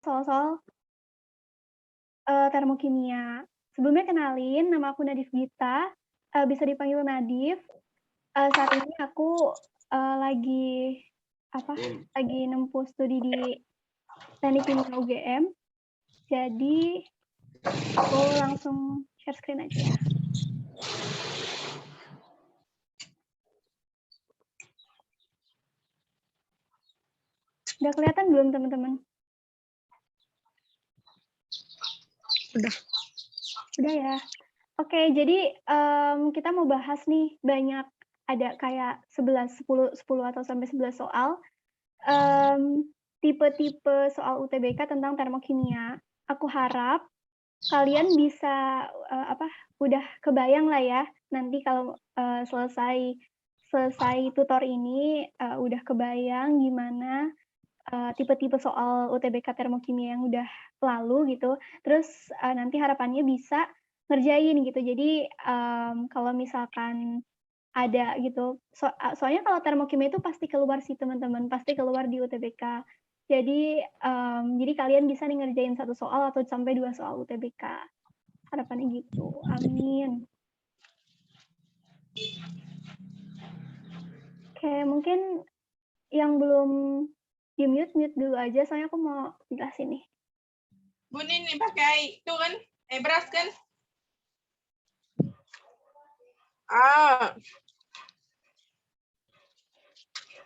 soal-soal termokimia. Sebelumnya kenalin, nama aku Nadif Gita, bisa dipanggil Nadif. Saat ini aku lagi lagi nempuh studi di Teknik Kimia UGM. Jadi aku langsung share screen aja ya. Udah kelihatan belum teman-teman? Udah ya. Oke, jadi kita mau bahas nih banyak, ada kayak 10 atau sampai 11 soal. Tipe-tipe soal UTBK tentang termokimia. Aku harap kalian bisa udah kebayang lah ya nanti kalau selesai tutor ini udah kebayang gimana tipe-tipe soal UTBK termokimia yang udah lalu gitu. Terus nanti harapannya bisa ngerjain gitu. Jadi kalau misalkan ada gitu, soalnya kalau termokimia itu pasti keluar sih teman-teman, pasti keluar di UTBK. Jadi kalian bisa nih ngerjain 1 soal atau sampai 2 soal UTBK. Harapannya gitu, amin. Oke, mungkin yang belum di-mute, mute dulu aja, soalnya aku mau jelasin nih. Bun ini pakai itu kan, beras kan?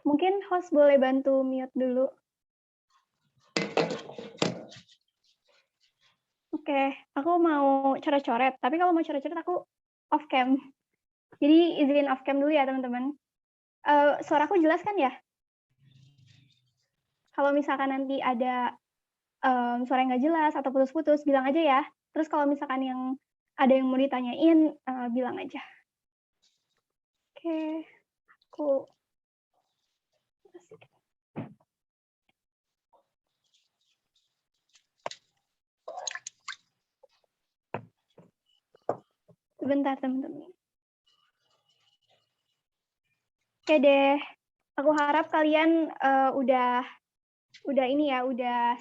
Mungkin host boleh bantu mute dulu. Oke, aku mau coret-coret, tapi kalau mau coret-coret aku off cam. Jadi izinin off cam dulu ya teman-teman. Suaraku jelas kan ya? Kalau misalkan nanti ada suara yang nggak jelas atau putus-putus, bilang aja ya. Terus kalau misalkan ada yang mau ditanyain, bilang aja. Oke, aku sebentar teman-teman. Oke deh, aku harap kalian udah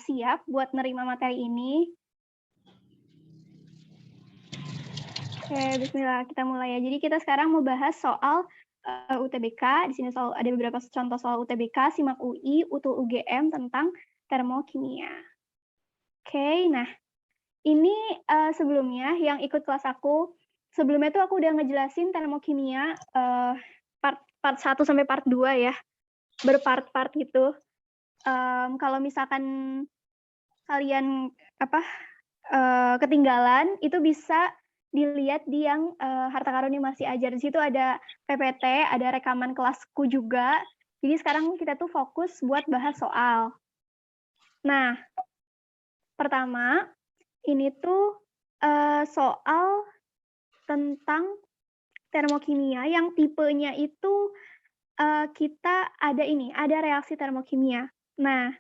siap buat nerima materi ini. Oke, bismillah, kita mulai ya. Jadi kita sekarang mau bahas soal UTBK. Di sini ada beberapa contoh soal UTBK, SIMAK UI, UTU UGM tentang termokimia. Oke, nah ini sebelumnya yang ikut kelas aku, sebelumnya tuh aku udah ngejelasin termokimia part 1 sampai part 2 ya, berpart-part gitu. Kalau misalkan kalian ketinggalan, itu bisa dilihat di yang harta karun yang masih ajar. Di situ ada PPT, ada rekaman kelasku juga. Jadi sekarang kita tuh fokus buat bahas soal. Nah, pertama ini tuh soal tentang termokimia yang tipenya itu kita ada reaksi termokimia. Nah,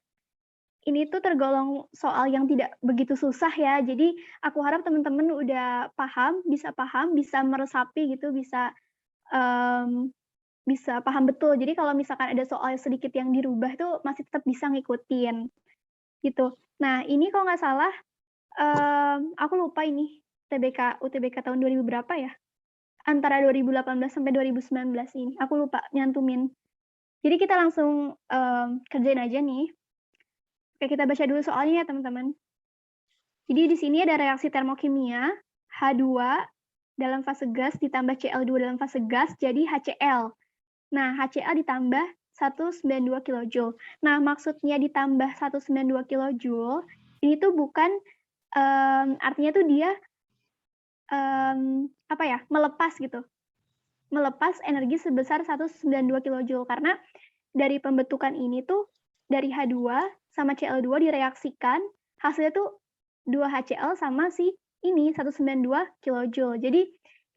ini tuh tergolong soal yang tidak begitu susah ya. Jadi aku harap teman-teman udah paham, bisa meresapi gitu, bisa paham betul. Jadi kalau misalkan ada soal sedikit yang dirubah tuh masih tetap bisa ngikutin gitu. Nah, ini kalau nggak salah aku lupa ini UTBK tahun 2000 berapa ya? Antara 2018 sampai 2019 ini. Aku lupa nyantumin. Jadi kita langsung kerjain aja nih. Oke, kita baca dulu soalnya ya, teman-teman. Jadi di sini ada reaksi termokimia, H2 dalam fase gas ditambah Cl2 dalam fase gas jadi HCl. Nah, HCl ditambah 192 kJ. Nah, maksudnya ditambah 192 kJ, ini tuh bukan, artinya tuh dia melepas gitu. Melepas energi sebesar 192 kJ, karena dari pembentukan ini tuh dari H2 sama Cl2 direaksikan, hasilnya tuh 2 HCl sama si ini 192 kJ. Jadi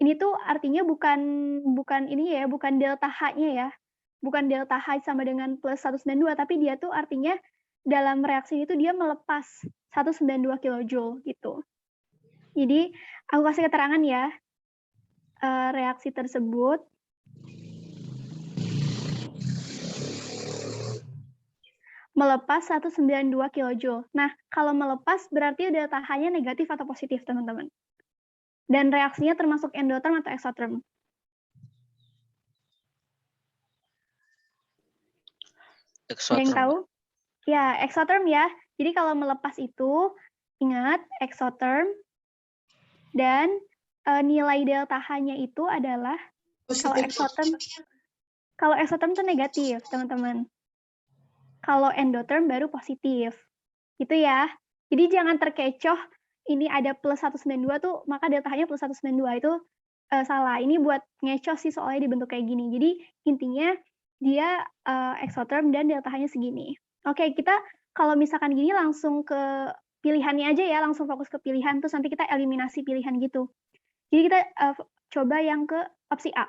ini tuh artinya bukan ini ya, bukan delta H-nya ya. Bukan delta H sama dengan plus 192, tapi dia tuh artinya dalam reaksi itu dia melepas 192 kJ gitu. Jadi aku kasih keterangan ya reaksi tersebut. melepas 192 kilojoule. Nah, kalau melepas berarti delta H-nya negatif atau positif, teman-teman. Dan reaksinya termasuk endotherm atau exotherm. Ada yang tahu? Ya, exotherm ya. Jadi kalau melepas itu, ingat exotherm dan nilai delta H-nya itu adalah kalau exotherm itu negatif, teman-teman. Kalau endotherm baru positif. Gitu ya. Jadi jangan terkecoh ini ada plus 192 tuh, maka delta H-nya plus 192 itu salah. Ini buat ngecoh sih soalnya dibentuk kayak gini. Jadi intinya dia exotherm dan delta H-nya segini. Oke, kita kalau misalkan gini langsung ke pilihannya aja ya, langsung fokus ke pilihan, terus nanti kita eliminasi pilihan gitu. Jadi kita coba yang ke opsi A.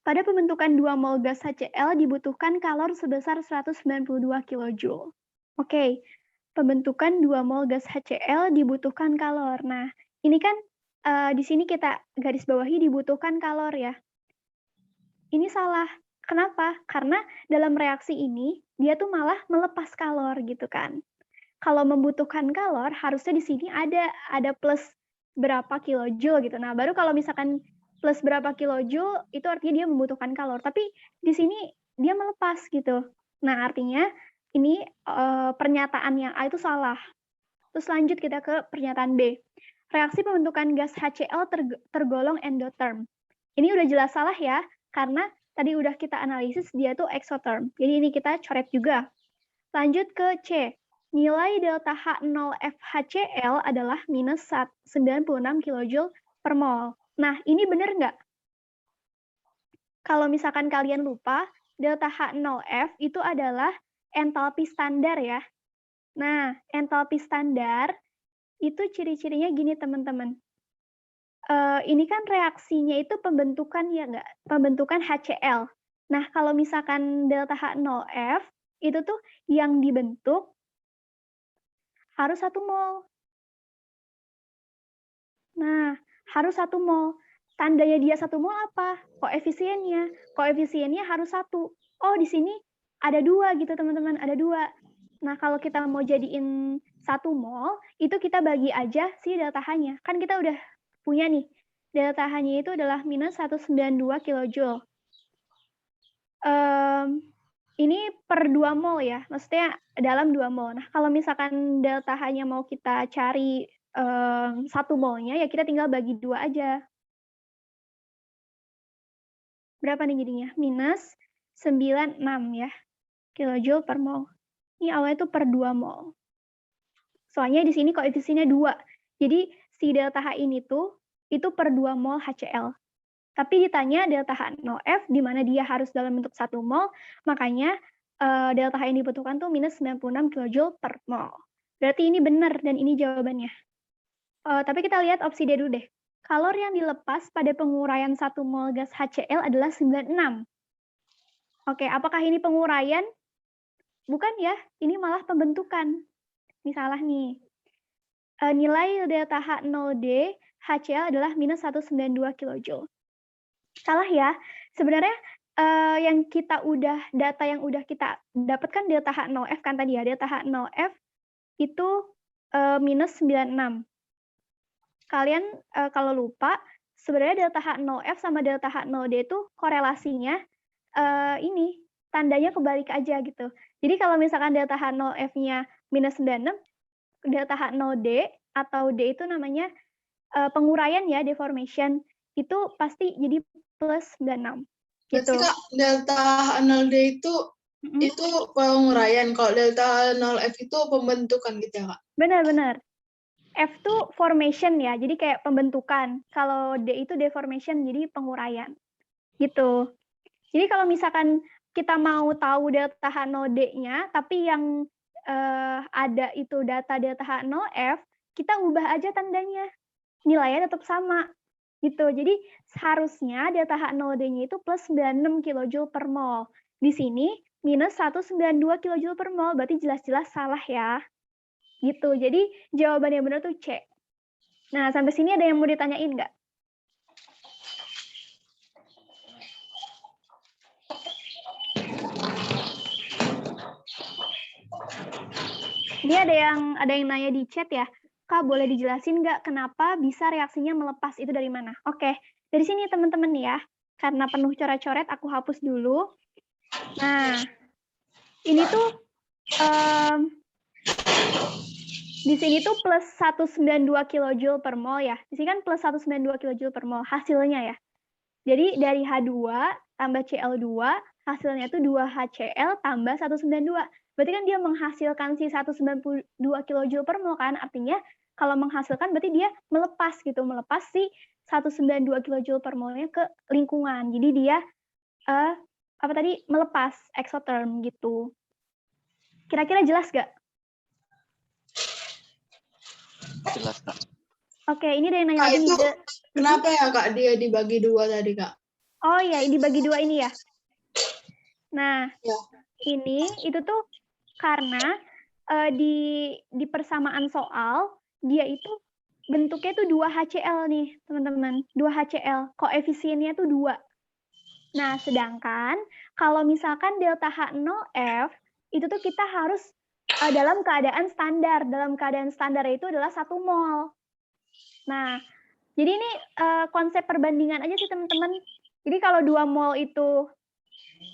Pada pembentukan 2 mol gas HCl dibutuhkan kalor sebesar 192 kJ. Oke, pembentukan 2 mol gas HCl dibutuhkan kalor. Nah, ini kan di sini kita garis bawahi dibutuhkan kalor ya. Ini salah. Kenapa? Karena dalam reaksi ini dia tuh malah melepas kalor gitu kan. Kalau membutuhkan kalor harusnya di sini ada plus berapa kilojoule gitu. Nah, baru kalau misalkan plus berapa kilojoule itu artinya dia membutuhkan kalor. Tapi di sini dia melepas gitu. Nah, artinya ini pernyataan yang A itu salah. Terus lanjut kita ke pernyataan B. Reaksi pembentukan gas HCl tergolong endotherm. Ini udah jelas salah ya, karena tadi udah kita analisis dia tuh exotherm. Jadi ini kita coret juga. Lanjut ke C. Nilai delta H0F HCl adalah minus 96 kJ per mol. Nah, ini benar nggak? Kalau misalkan kalian lupa, delta H0F itu adalah entalpi standar ya. Nah, entalpi standar itu ciri-cirinya gini teman-teman. Ini kan reaksinya itu pembentukan ya nggak? Pembentukan HCl. Nah, kalau misalkan delta H0F itu tuh yang dibentuk harus 1 mol. Nah, harus 1 mol. Tandanya dia 1 mol apa? Koefisiennya. Koefisiennya harus 1. Oh, di sini ada 2 gitu teman-teman, ada 2. Nah, kalau kita mau jadiin 1 mol, itu kita bagi aja si delta H-nya. Kan kita udah punya nih, delta H-nya itu adalah minus 192 kJ. Ini per 2 mol ya, maksudnya dalam 2 mol. Nah, kalau misalkan delta H-nya mau kita cari 1 molnya, ya kita tinggal bagi 2 aja. Berapa nih jadinya? Minus 96 ya, kilojoule per mol. Ini awalnya tuh per 2 mol. Soalnya di sini koefisiennya 2. Jadi si delta H ini tuh itu per 2 mol HCl. Tapi ditanya delta H0F di mana dia harus dalam bentuk 1 mol, makanya delta H yang dibutuhkan tuh minus 96 kJ per mol. Berarti ini benar dan ini jawabannya. Tapi kita lihat opsi D dulu deh. Kalor yang dilepas pada penguraian 1 mol gas HCl adalah 96. Oke, apakah ini penguraian? Bukan ya, ini malah pembentukan. Ini salah nih. Nilai delta H0D HCl adalah minus 192 kJ. Salah ya. Sebenarnya data yang udah kita dapatkan delta H0F kan tadi ya. Delta H0F itu minus 96. Kalian kalau lupa, sebenarnya delta H0F sama delta H0D itu korelasinya ini tandanya kebalik aja gitu. Jadi kalau misalkan delta H0F-nya minus 96, delta H0D atau D itu namanya penguraian ya, deformation, itu pasti jadi plus 96. Berarti Gitu. Kak, delta H0D itu penguraian, kalau delta H0F itu pembentukan gitu ya Kak? Benar-benar. F tuh formation ya, jadi kayak pembentukan. Kalau D itu deformation, jadi penguraian. Gitu. Jadi kalau misalkan kita mau tahu delta H0D-nya, tapi yang ada itu data delta H0F, kita ubah aja tandanya. Nilainya tetap sama. Gitu. Jadi seharusnya delta H0D-nya itu plus 96 kJ per mol. Di sini minus 192 kJ per mol, berarti jelas-jelas salah ya. Gitu. Jadi jawaban yang benar tuh C. Nah, sampai sini ada yang mau ditanyain nggak? Ini ada yang nanya di chat ya, Kak boleh dijelasin nggak kenapa bisa reaksinya melepas itu dari mana? Oke, dari sini teman-teman ya, karena penuh coret-coret aku hapus dulu. Nah, ini tuh di sini tuh plus 192 kJ per mol ya. Di sini kan plus 192 kJ per mol hasilnya ya. Jadi dari H2 tambah Cl2 hasilnya tuh 2HCl tambah 192. Berarti kan dia menghasilkan si 192 kJ per mol kan, artinya kalau menghasilkan berarti dia melepas gitu, melepas si 192 kJ per molnya ke lingkungan. Jadi dia melepas exotherm gitu. Kira-kira jelas gak? Jelas, Kak. Oke, ini ada yang nanya Kak, lagi itu nih. kenapa ya Kak dia dibagi 2 tadi Kak? Oh iya, dibagi 2 ini ya. Nah, Ya. itu tuh karena di persamaan soal dia itu bentuknya tuh 2HCl nih, teman-teman. 2HCl, koefisiennya tuh 2. Nah, sedangkan kalau misalkan delta H0F itu tuh kita harus dalam keadaan standar. Dalam keadaan standar itu adalah 1 mol. Nah, jadi ini konsep perbandingan aja sih teman-teman. Jadi kalau 2 mol itu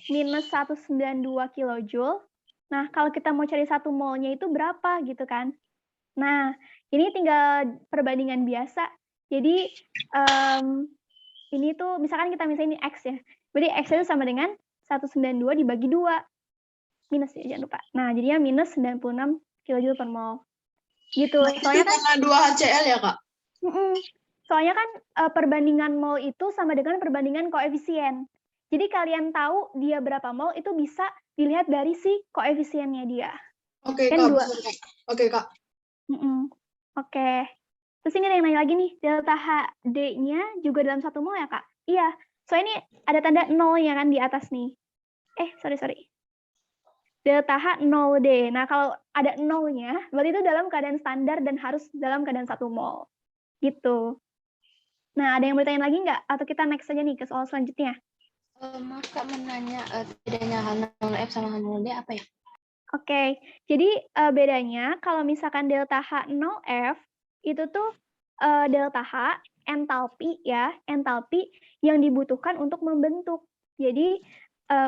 minus 192 kilojoule, nah kalau kita mau cari 1 molnya itu berapa gitu kan. Nah, ini tinggal perbandingan biasa. Jadi ini tuh misalkan kita misalnya ini X ya. Berarti X itu sama dengan 192 dibagi 2. Minus ya, jangan lupa. Nah, jadinya minus 96 kilojoule per mol. Gitu. Nah, Soalnya itu karena 2HCl ya Kak? Soalnya kan perbandingan mol itu sama dengan perbandingan koefisien. Jadi kalian tahu dia berapa mol itu bisa dilihat dari si koefisiennya dia. Oke Kan Kak. 2. Oke Kak. Oke. Terus ini ada yang nanya lagi nih, delta HD-nya juga dalam 1 mol ya Kak? Iya. Soalnya ini ada tanda 0-nya kan di atas nih. Sorry. Delta H 0D. Nah, kalau ada 0-nya, berarti itu dalam keadaan standar dan harus dalam keadaan 1 mol. Gitu. Nah, ada yang bertanya lagi nggak? Atau kita next aja nih ke soal selanjutnya? Maaf Kak, menanya bedanya H0F sama H0D apa ya? Oke, jadi bedanya kalau misalkan delta H0F itu tuh delta H entalpi ya, entalpi yang dibutuhkan untuk membentuk. Jadi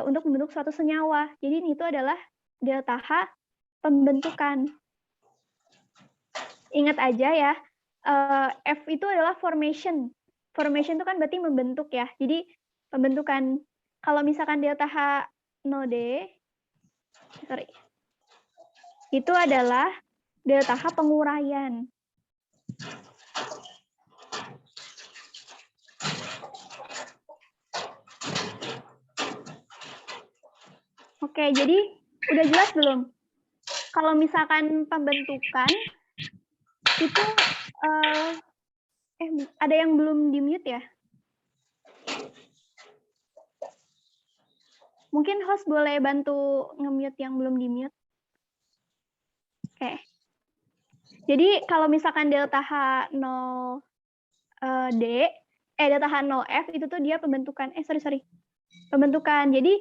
untuk membentuk suatu senyawa. Jadi ini itu adalah delta H pembentukan. Ingat aja ya, F itu adalah formation. Formation itu kan berarti membentuk ya. Jadi pembentukan. Kalau misalkan delta H0D, sorry, itu adalah delta H penguraian. Oke, jadi udah jelas belum? Kalau misalkan pembentukan itu ada yang belum di-mute ya? Mungkin host boleh bantu nge-mute yang belum di-mute. Oke. Jadi kalau misalkan delta H0D, delta H0F itu tuh dia pembentukan, sorry. Pembentukan. Jadi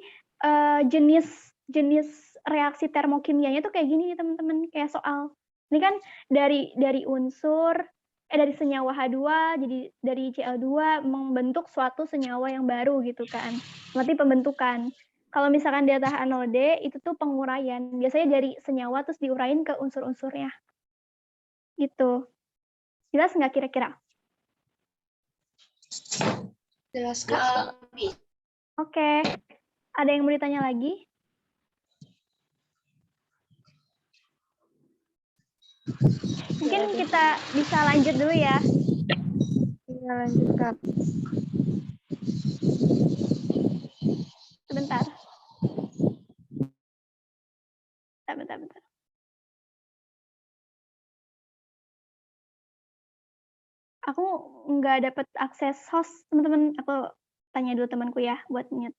jenis reaksi termokimianya tuh kayak gini teman-teman, kayak soal. Ini kan dari unsur, dari senyawa H2, jadi dari Cl2 membentuk suatu senyawa yang baru gitu kan. Berarti pembentukan. Kalau misalkan delta H0D itu tuh penguraian. Biasanya dari senyawa terus diurain ke unsur-unsurnya. Gitu. Jelas nggak kira-kira? Jelas Kak. Oke. Ada yang mau ditanya lagi? Mungkin kita bisa lanjut dulu ya. Iya, lanjut Kak. Sebentar. Bentar. Aku nggak dapat akses host, teman-teman. Aku tanya dulu temanku ya buat mute.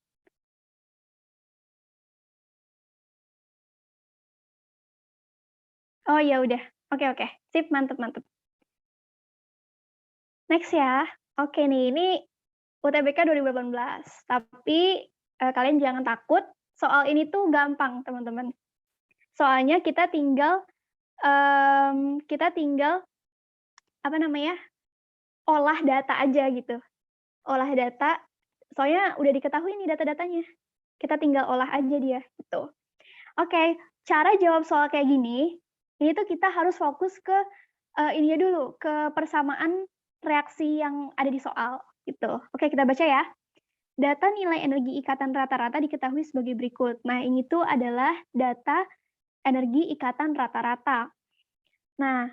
Oh ya udah. Oke. Sip, mantep. Next ya. Oke nih, ini UTBK 2018. Tapi kalian jangan takut, soal ini tuh gampang, teman-teman. Soalnya kita tinggal kita tinggal olah data aja gitu. Olah data, soalnya udah diketahui nih data-datanya. Kita tinggal olah aja dia, gitu. Oke, cara jawab soal kayak gini, ini tuh kita harus fokus ke ininya dulu, ke persamaan reaksi yang ada di soal, gitu. Oke, kita baca ya. Data nilai energi ikatan rata-rata diketahui sebagai berikut. Nah, ini tuh adalah data energi ikatan rata-rata. Nah,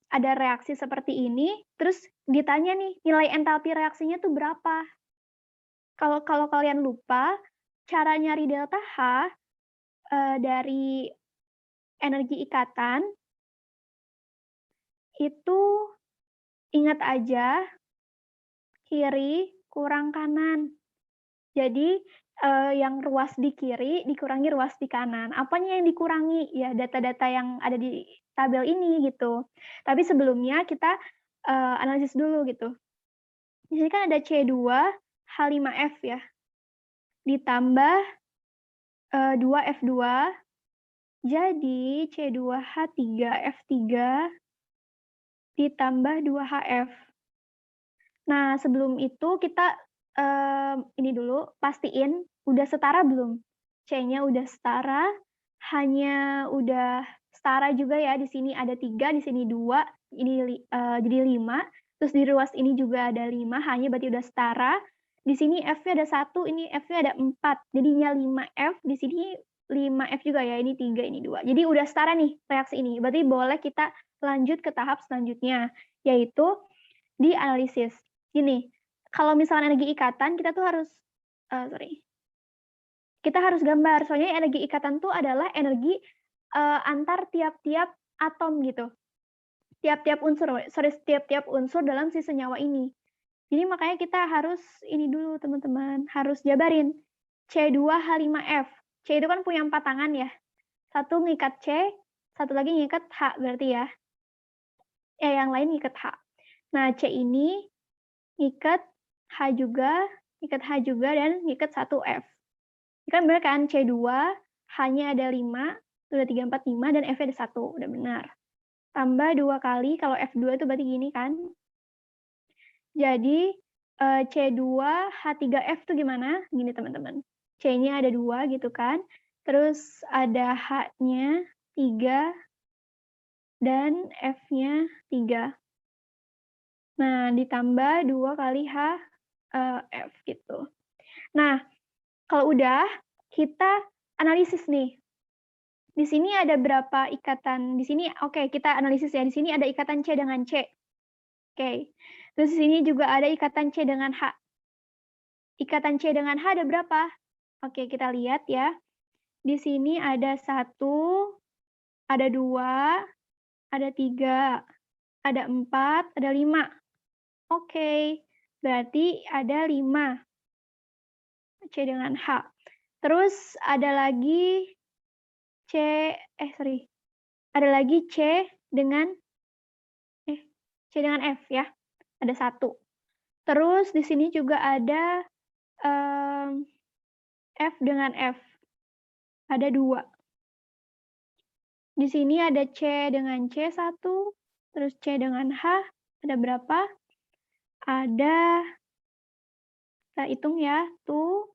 ada reaksi seperti ini, terus ditanya nih, nilai entalpi reaksinya tuh berapa? Kalau kalian lupa, cara nyari delta H dari energi ikatan, itu ingat aja, kiri kurang kanan. Jadi, yang ruas di kiri dikurangi ruas di kanan. Apanya yang dikurangi? Ya data-data yang ada di tabel ini gitu. Tapi sebelumnya kita analisis dulu gitu. Di sini kan ada C2H5F ya. Ditambah 2F2. Jadi C2H3F3 ditambah 2HF. Nah, sebelum itu kita ini dulu, pastiin udah setara belum? C-nya udah setara, H-nya udah setara juga ya, di sini ada 3, di sini 2, ini jadi 5, terus di ruas ini juga ada 5, H-nya berarti udah setara, di sini F-nya ada 1, ini F-nya ada 4, jadinya 5F, di sini 5F juga ya, ini 3, ini 2. Jadi udah setara nih reaksi ini, berarti boleh kita lanjut ke tahap selanjutnya, yaitu dianalisis. Gini, kalau misalkan energi ikatan, kita tuh harus, kita harus gambar, soalnya energi ikatan tuh adalah energi antar tiap-tiap atom gitu. Tiap-tiap unsur dalam si senyawa ini. Jadi makanya kita harus ini dulu teman-teman, harus jabarin. C2H5F. C itu kan punya 4 tangan ya. Satu ngikat C, satu lagi ngikat H berarti ya. Yang lain ngikat H. Nah, C ini ngikat H juga, dan ngikat 1F. Ini kan benar kan, C2, H-nya ada 5, udah 3, 4, 5, dan F-nya ada 1, udah benar. Tambah 2 kali, kalau F2 itu berarti gini kan. Jadi, C2H3F itu gimana? Gini teman-teman. C-nya ada 2 gitu kan. Terus ada H-nya 3, dan F-nya 3. Nah, ditambah 2 kali F gitu. Nah, kalau udah, kita analisis nih. Di sini ada berapa ikatan? Di sini, oke, kita analisis ya. Di sini ada ikatan C dengan C. Oke. Terus di sini juga ada ikatan C dengan H. Ikatan C dengan H ada berapa? Oke, kita lihat ya. Di sini ada 1, ada 2, ada 3, ada 4, ada 5. Oke, berarti ada 5. C dengan H. Terus ada lagi ada lagi C dengan F ya. Ada 1. Terus di sini juga ada F dengan F. Ada 2. Di sini ada C dengan C1, terus C dengan H, ada berapa? Ada, kita hitung ya, 1,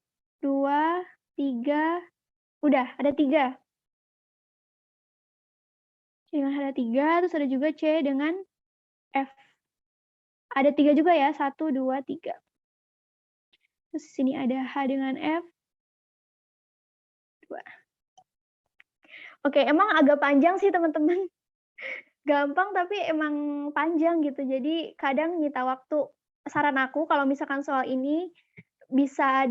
2, 3, udah, ada 3. C dengan H ada 3, terus ada juga C dengan F. Ada 3 juga ya, 1, 2, 3. Terus di sini ada H dengan F, 2. Oke, emang agak panjang sih teman-teman. Gampang tapi emang panjang gitu. Jadi kadang nyita waktu. Saran aku kalau misalkan soal ini bisa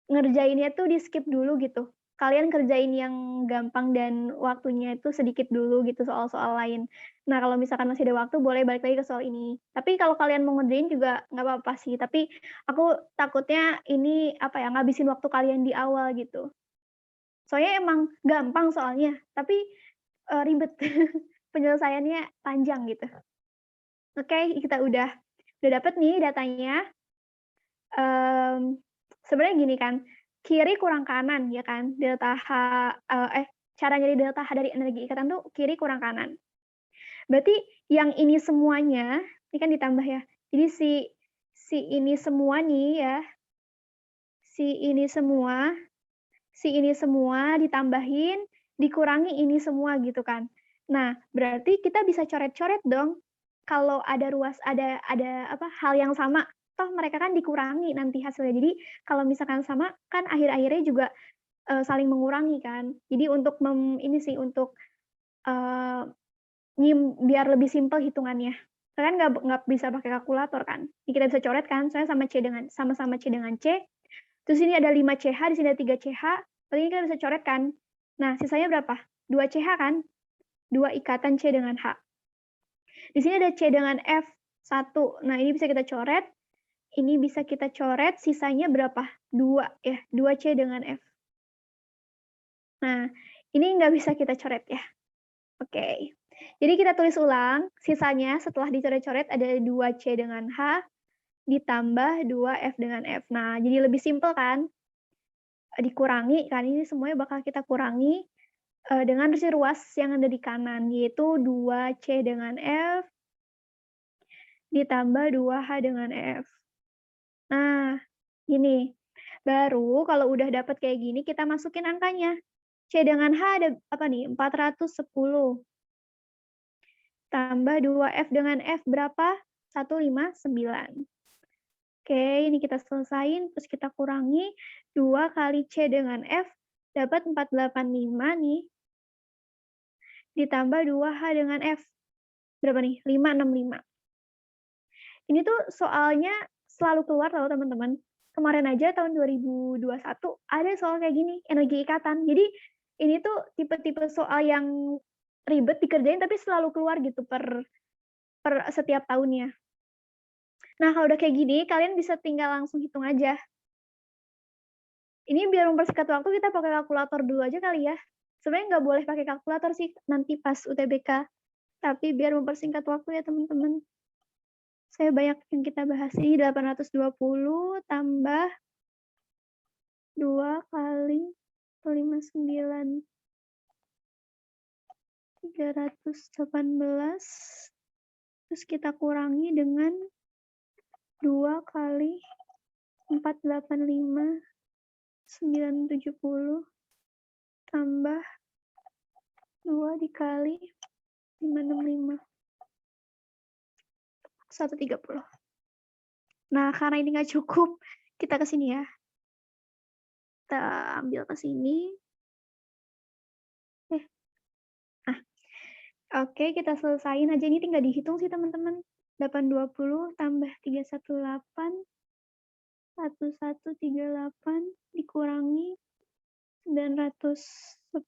ngerjainnya tuh di-skip dulu gitu. Kalian kerjain yang gampang dan waktunya itu sedikit dulu gitu soal-soal lain. Nah, kalau misalkan masih ada waktu boleh balik lagi ke soal ini. Tapi kalau kalian mau ngerjain juga nggak apa-apa sih. Tapi aku takutnya ini ngabisin waktu kalian di awal gitu. Soalnya emang gampang soalnya, tapi ribet. Penyelesaiannya panjang gitu. Oke, kita udah dapet nih datanya. Sebenarnya gini kan, kiri kurang kanan ya kan, delta H, cara nyari delta H dari energi ikatan tuh kiri kurang kanan. Berarti yang ini semuanya, ini kan ditambah ya. Jadi si ini semua nih ya, si ini semua ditambahin, dikurangi ini semua gitu kan. Nah, berarti kita bisa coret-coret dong. Kalau ada hal yang sama, toh mereka kan dikurangi nanti hasilnya. Jadi kalau misalkan sama kan akhir-akhirnya juga saling mengurangi kan. Jadi untuk untuk biar lebih simpel hitungannya. Kalian nggak bisa pakai kalkulator kan. Jadi kita bisa coret kan, soalnya sama-sama C dengan C. Terus ini ada 5CH, di sini ada 3CH. Berarti ini kita bisa coret kan. Nah, sisanya berapa? 2CH kan? 2 ikatan C dengan H. Di sini ada C dengan F, 1. Nah, ini bisa kita coret. Ini bisa kita coret, sisanya berapa? 2 ya, 2C dengan F. Nah, ini nggak bisa kita coret ya. Oke. Jadi kita tulis ulang, sisanya setelah dicoret-coret ada 2C dengan H, ditambah 2F dengan F. Nah, jadi lebih simpel kan? Dikurangi kan, ini semuanya bakal kita kurangi dengan resi ruas yang ada di kanan, yaitu 2C dengan F ditambah 2H dengan F. Nah, gini. Baru kalau udah dapat kayak gini, kita masukin angkanya. C dengan H ada apa nih? 410. Tambah 2F dengan F berapa? 159. Oke, ini kita selesain, terus kita kurangi 2 kali C dengan F, dapat 485 nih. Ditambah 2H dengan F. Berapa nih? 565. Ini tuh soalnya selalu keluar loh teman-teman. Kemarin aja tahun 2021 ada soal kayak gini, energi ikatan. Jadi ini tuh tipe-tipe soal yang ribet dikerjain tapi selalu keluar gitu per setiap tahunnya. Nah, kalau udah kayak gini, kalian bisa tinggal langsung hitung aja. Ini biar mempersingkat waktu, kita pakai kalkulator dulu aja kali ya. Sebenarnya nggak boleh pakai kalkulator sih nanti pas UTBK. Tapi biar mempersingkat waktu ya teman-teman. Saya banyak yang kita bahas. Ini 820 tambah 2 kali 59. 318. Terus kita kurangi dengan 2 kali 485 970 tambah 2 dikali 565 130. Nah, karena ini nggak cukup, kita ke sini ya. Kita ambil ke sini. Oke, kita selesain aja. Ini tinggal dihitung sih teman-teman. 820 tambah 318 1138 dikurangi 970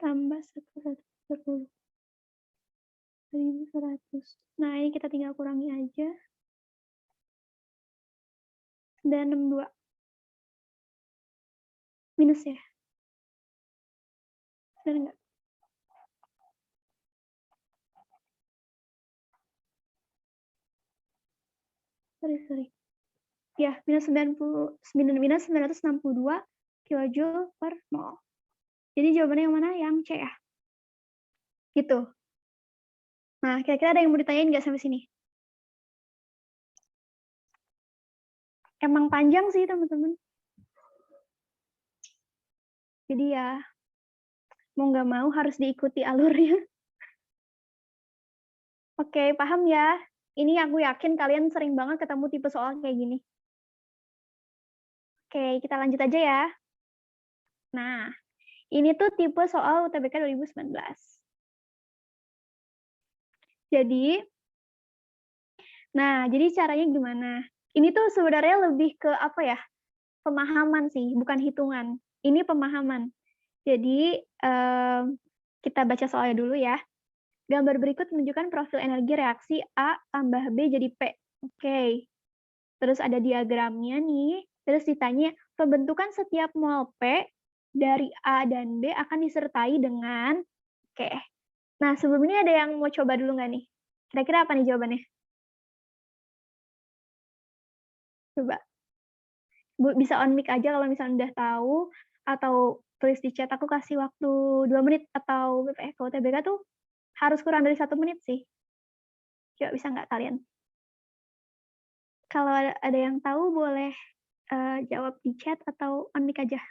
tambah 1130 1100. Nah, ini kita tinggal kurangi aja. 962 minus ya. Benar nggak? Sorry. Ya, minus 962 kilojoule per mol. Jadi jawabannya yang mana? Yang C ya. Gitu. Nah, kira-kira ada yang mau ditanyain nggak sampai sini? Emang panjang sih, teman-teman. Jadi ya, mau nggak mau harus diikuti alurnya. Oke, paham ya? Ini aku yakin kalian sering banget ketemu tipe soal kayak gini. Oke, kita lanjut aja ya. Nah, ini tuh tipe soal UTBK 2019. Jadi caranya gimana? Ini tuh sebenarnya lebih ke apa ya? Pemahaman sih, bukan hitungan. Ini pemahaman. Jadi kita baca soalnya dulu ya. Gambar berikut menunjukkan profil energi reaksi A tambah B jadi P. Oke. Terus ada diagramnya nih. Terus ditanya, pembentukan setiap mol P dari A dan B akan disertai dengan Oke. Nah, sebelum ini ada yang mau coba dulu nggak nih? Kira-kira apa nih jawabannya? Coba. Bu, bisa on mic aja kalau misalnya udah tahu. atau tulis di chat, aku kasih waktu 2 menit atau ke UTBK tuh harus kurang dari 1 menit sih. Coba bisa nggak kalian? Kalau ada yang tahu boleh, jawab di chat atau on mic aja.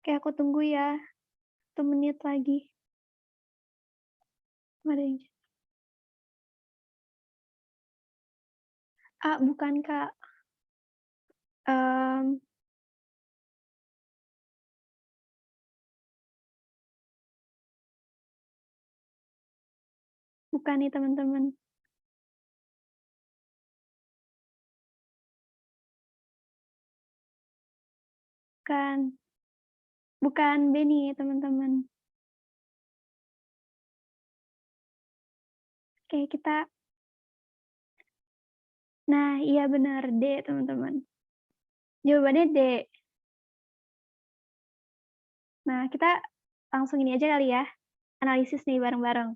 Oke, aku tunggu ya, 1 menit lagi. Ada yang bukan, Kak. Bukan nih, teman-teman. Bukan Beni, teman-teman. Oke, nah, iya benar, D, teman-teman. Jawabannya D. Nah, kita langsung ini aja kali ya, analisis nih bareng-bareng.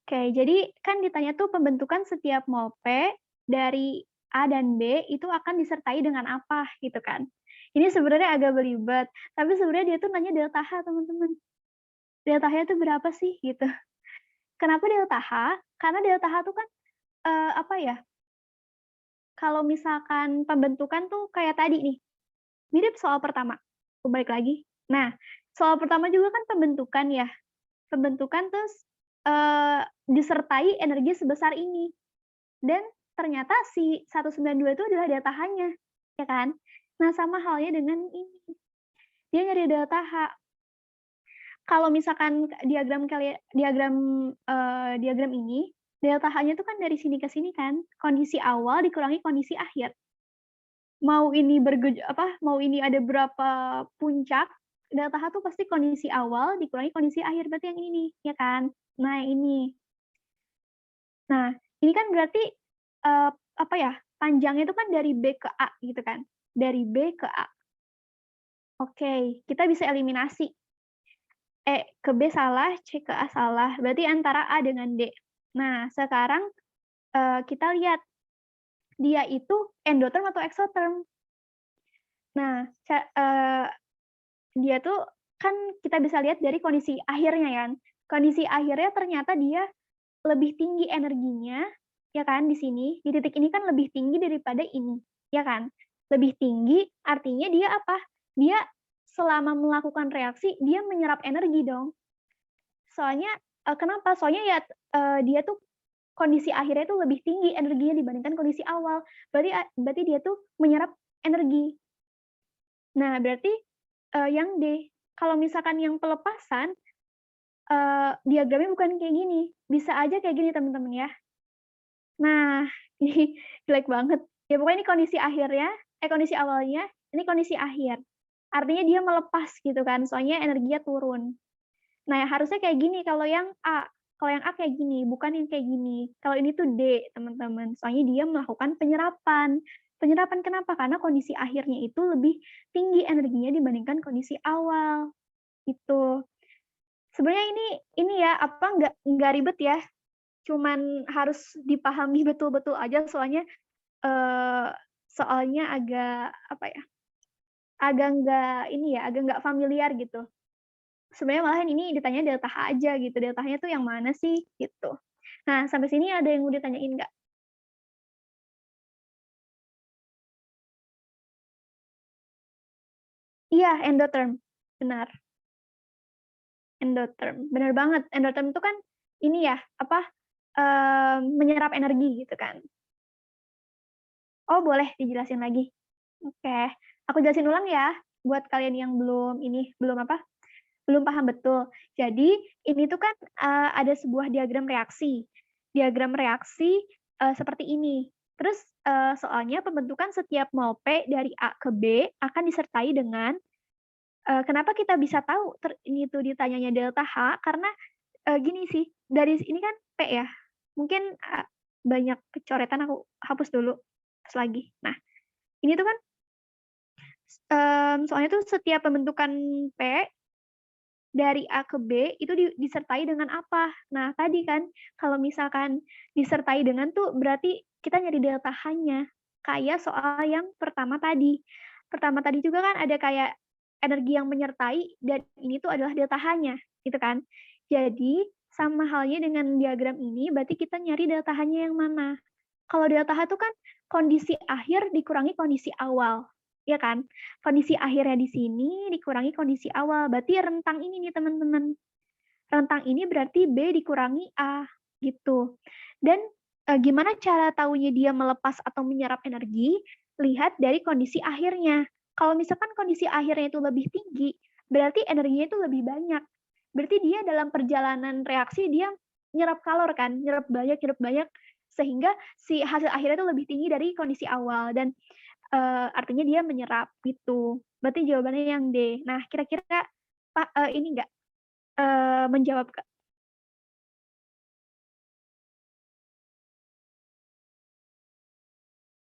Oke, jadi kan ditanya tuh pembentukan setiap mol P dari A dan B itu akan disertai dengan apa, gitu kan. Ini sebenarnya agak belibet, tapi sebenarnya dia tuh nanya delta H, teman-teman. Delta H itu berapa sih, gitu. Kenapa delta H? Karena delta H tuh kan, apa ya, kalau misalkan pembentukan tuh kayak tadi nih, mirip soal pertama. Aku balik lagi. Nah, soal pertama juga kan pembentukan ya. Pembentukan terus disertai energi sebesar ini. Dan ternyata si 192 itu adalah delta H-nya, ya kan? Nah, sama halnya dengan ini. Dia nyari delta H. Kalau misalkan diagram ini, delta H-nya itu kan dari sini ke sini kan, kondisi awal dikurangi kondisi akhir. Mau ini mau ini ada berapa puncak, delta H tuh pasti kondisi awal dikurangi kondisi akhir, berarti yang ini nih, ya kan? Nah, ini. Nah, ini kan berarti panjangnya itu kan dari B ke A gitu kan. Dari B ke A. Oke, kita bisa eliminasi. Ke B salah, C ke A salah. Berarti antara A dengan D. Nah, sekarang kita lihat dia itu endoterm atau exotherm. Nah, dia tuh kan kita bisa lihat dari kondisi akhirnya kan. Kondisi akhirnya ternyata dia lebih tinggi energinya, ya kan, di sini. Di titik ini kan lebih tinggi daripada ini, ya kan. Lebih tinggi artinya dia apa? Dia selama melakukan reaksi, dia menyerap energi dong. Soalnya, kenapa? Soalnya ya dia tuh kondisi akhirnya itu lebih tinggi energinya dibandingkan kondisi awal. Berarti dia tuh menyerap energi. Nah, berarti yang D. Kalau misalkan yang pelepasan, diagramnya bukan kayak gini. Bisa aja kayak gini, teman-teman ya. Nah, ini jelek banget. Ya pokoknya ini kondisi akhirnya, kondisi awalnya, ini kondisi akhir. Artinya dia melepas gitu kan, soalnya energinya turun. Nah, harusnya kayak gini kalau yang A. Kalau yang A kayak gini, bukan yang kayak gini. Kalau ini tuh D, teman-teman. Soalnya dia melakukan penyerapan. Penyerapan kenapa? Karena kondisi akhirnya itu lebih tinggi energinya dibandingkan kondisi awal. Gitu. Sebenarnya ini ya, nggak ribet ya. Cuman harus dipahami betul-betul aja, soalnya agak agak nggak familiar gitu. Sebenarnya malahan ini ditanya delta H aja gitu, delta H-nya tuh yang mana sih gitu. Nah, sampai sini ada yang mau ditanyain nggak? Iya, endotherm, benar. Endotherm, benar banget. Endotherm itu kan ini ya, menyerap energi gitu kan. Oh, boleh dijelasin lagi. Oke, aku jelasin ulang ya buat kalian yang belum paham betul. Jadi ini tuh kan ada sebuah diagram reaksi. Diagram reaksi seperti ini. Terus soalnya pembentukan setiap mol P dari A ke B akan disertai dengan kenapa kita bisa tahu ini tuh ditanyanya delta H, karena gini sih, dari ini kan P ya. Mungkin banyak kecoretan, aku hapus dulu terus lagi. Nah, Ini tuh kan soalnya tuh setiap pembentukan P dari A ke B itu disertai dengan apa? Nah, tadi kan kalau misalkan disertai dengan tuh berarti kita nyari delta H-nya. Kayak soal yang pertama tadi. Pertama tadi juga kan ada kayak energi yang menyertai dan ini tuh adalah delta H-nya, gitu kan. Jadi sama halnya dengan diagram ini berarti kita nyari delta H-nya yang mana? Kalau delta H itu kan kondisi akhir dikurangi kondisi awal. Ya kan? Kondisi akhirnya di sini dikurangi kondisi awal. Berarti rentang ini nih teman-teman. Rentang ini berarti B dikurangi A gitu. Dan gimana cara taunya dia melepas atau menyerap energi? Lihat dari kondisi akhirnya. Kalau misalkan kondisi akhirnya itu lebih tinggi, berarti energinya itu lebih banyak. Berarti dia dalam perjalanan reaksi dia nyerap kalor kan, nyerap banyak sehingga si hasil akhirnya itu lebih tinggi dari kondisi awal dan artinya dia menyerap gitu. Berarti jawabannya yang D. Nah, kira-kira Pak ini enggak menjawab Kak?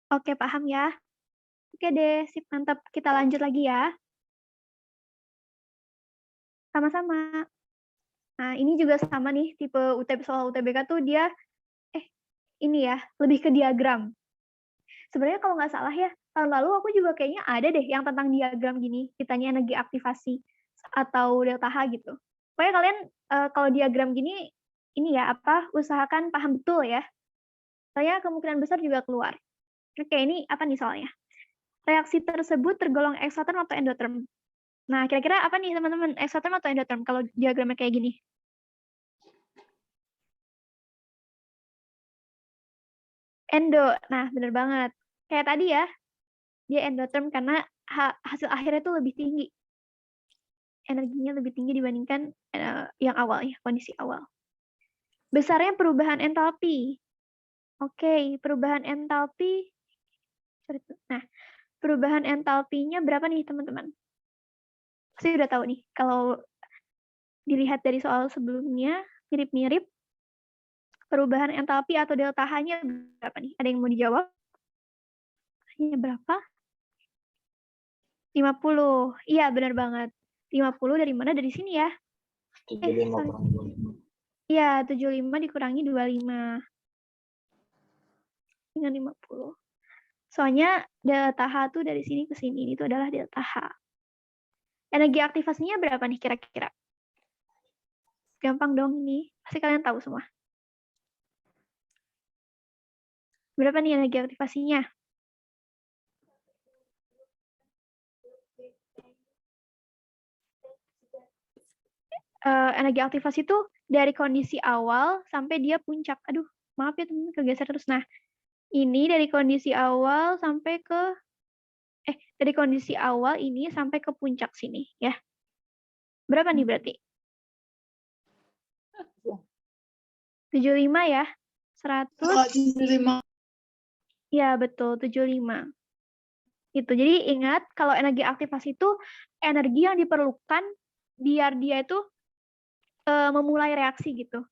Oke, paham ya. Oke deh, sip mantap. Kita lanjut lagi ya. Sama-sama. Nah, ini juga sama nih tipe soal UTBK tuh dia ini ya, lebih ke diagram. Sebenarnya kalau nggak salah ya, tahun lalu aku juga kayaknya ada deh yang tentang diagram gini, ditanya energi aktivasi atau delta H gitu. Pokoknya kalian kalau diagram gini, ini ya usahakan paham betul ya. Soalnya kemungkinan besar juga keluar. Oke, ini apa nih soalnya? Reaksi tersebut tergolong eksoterm atau endoterm? Nah, kira-kira apa nih teman-teman, eksoterm atau endoterm kalau diagramnya kayak gini? Endo, nah bener banget. Kayak tadi ya, dia endoterm karena hasil akhirnya itu lebih tinggi. Energinya lebih tinggi dibandingkan yang awal ya, kondisi awal. Besarnya perubahan entalpi. Oke, perubahan entalpi. Nah, perubahan entalpinya berapa nih teman-teman? Pasti udah tahu nih, kalau dilihat dari soal sebelumnya, mirip-mirip. Perubahan entalpi atau delta H-nya berapa nih? Ada yang mau dijawab? H-nya berapa? 50. Iya, benar banget. 50 dari mana? Dari sini ya. 75 kurang 25. Iya, 75 dikurangi 25. Dengan 50. Soalnya delta H tuh dari sini ke sini. Itu adalah delta H. Energi aktivasinya berapa nih kira-kira? Gampang dong ini. Pasti kalian tahu semua. Berapa nih energi aktivasinya? Energi aktivasi itu dari kondisi awal sampai dia puncak. Aduh, maaf ya teman-teman kegeser terus. Nah, ini dari kondisi awal sampai ke dari kondisi awal ini sampai ke puncak sini ya. Berapa nih berarti? 75 ya. 100. 75. Ya, betul, 75. Gitu. Jadi ingat kalau energi aktivasi itu energi yang diperlukan biar dia itu memulai reaksi gitu.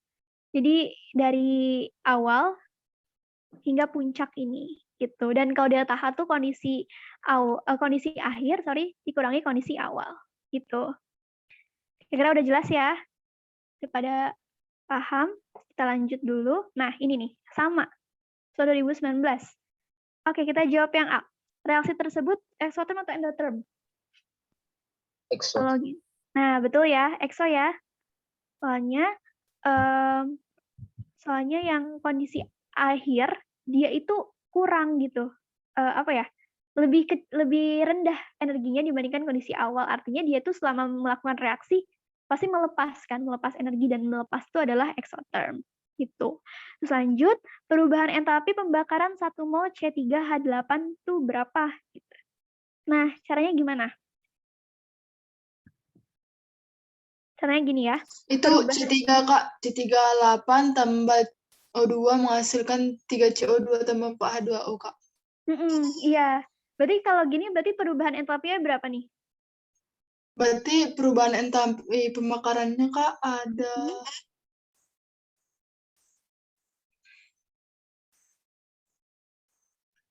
Jadi dari awal hingga puncak ini gitu. Dan kalau delta H tuh kondisi akhir, dikurangi kondisi awal gitu. Kira-kira udah jelas ya? Daripada paham, kita lanjut dulu. Nah, ini nih, sama. So 2019. Oke, kita jawab yang A. Reaksi tersebut eksoterm atau endoterm? Exo. Nah, betul ya, ekso ya. Soalnya yang kondisi akhir dia itu kurang gitu. Lebih rendah energinya dibandingkan kondisi awal. Artinya dia tuh selama melakukan reaksi pasti melepas energi dan melepas itu adalah eksoterm gitu. Terus lanjut, perubahan entalpi pembakaran 1 mol C3H8 itu berapa gitu. Nah, caranya gimana? Caranya gini ya. Itu C3 Kak, C38 tambah O2 menghasilkan 3 CO2 tambah 4 H2O Kak. Iya. Berarti kalau gini berarti perubahan entalpinya berapa nih? Berarti perubahan entalpi pembakarannya Kak ada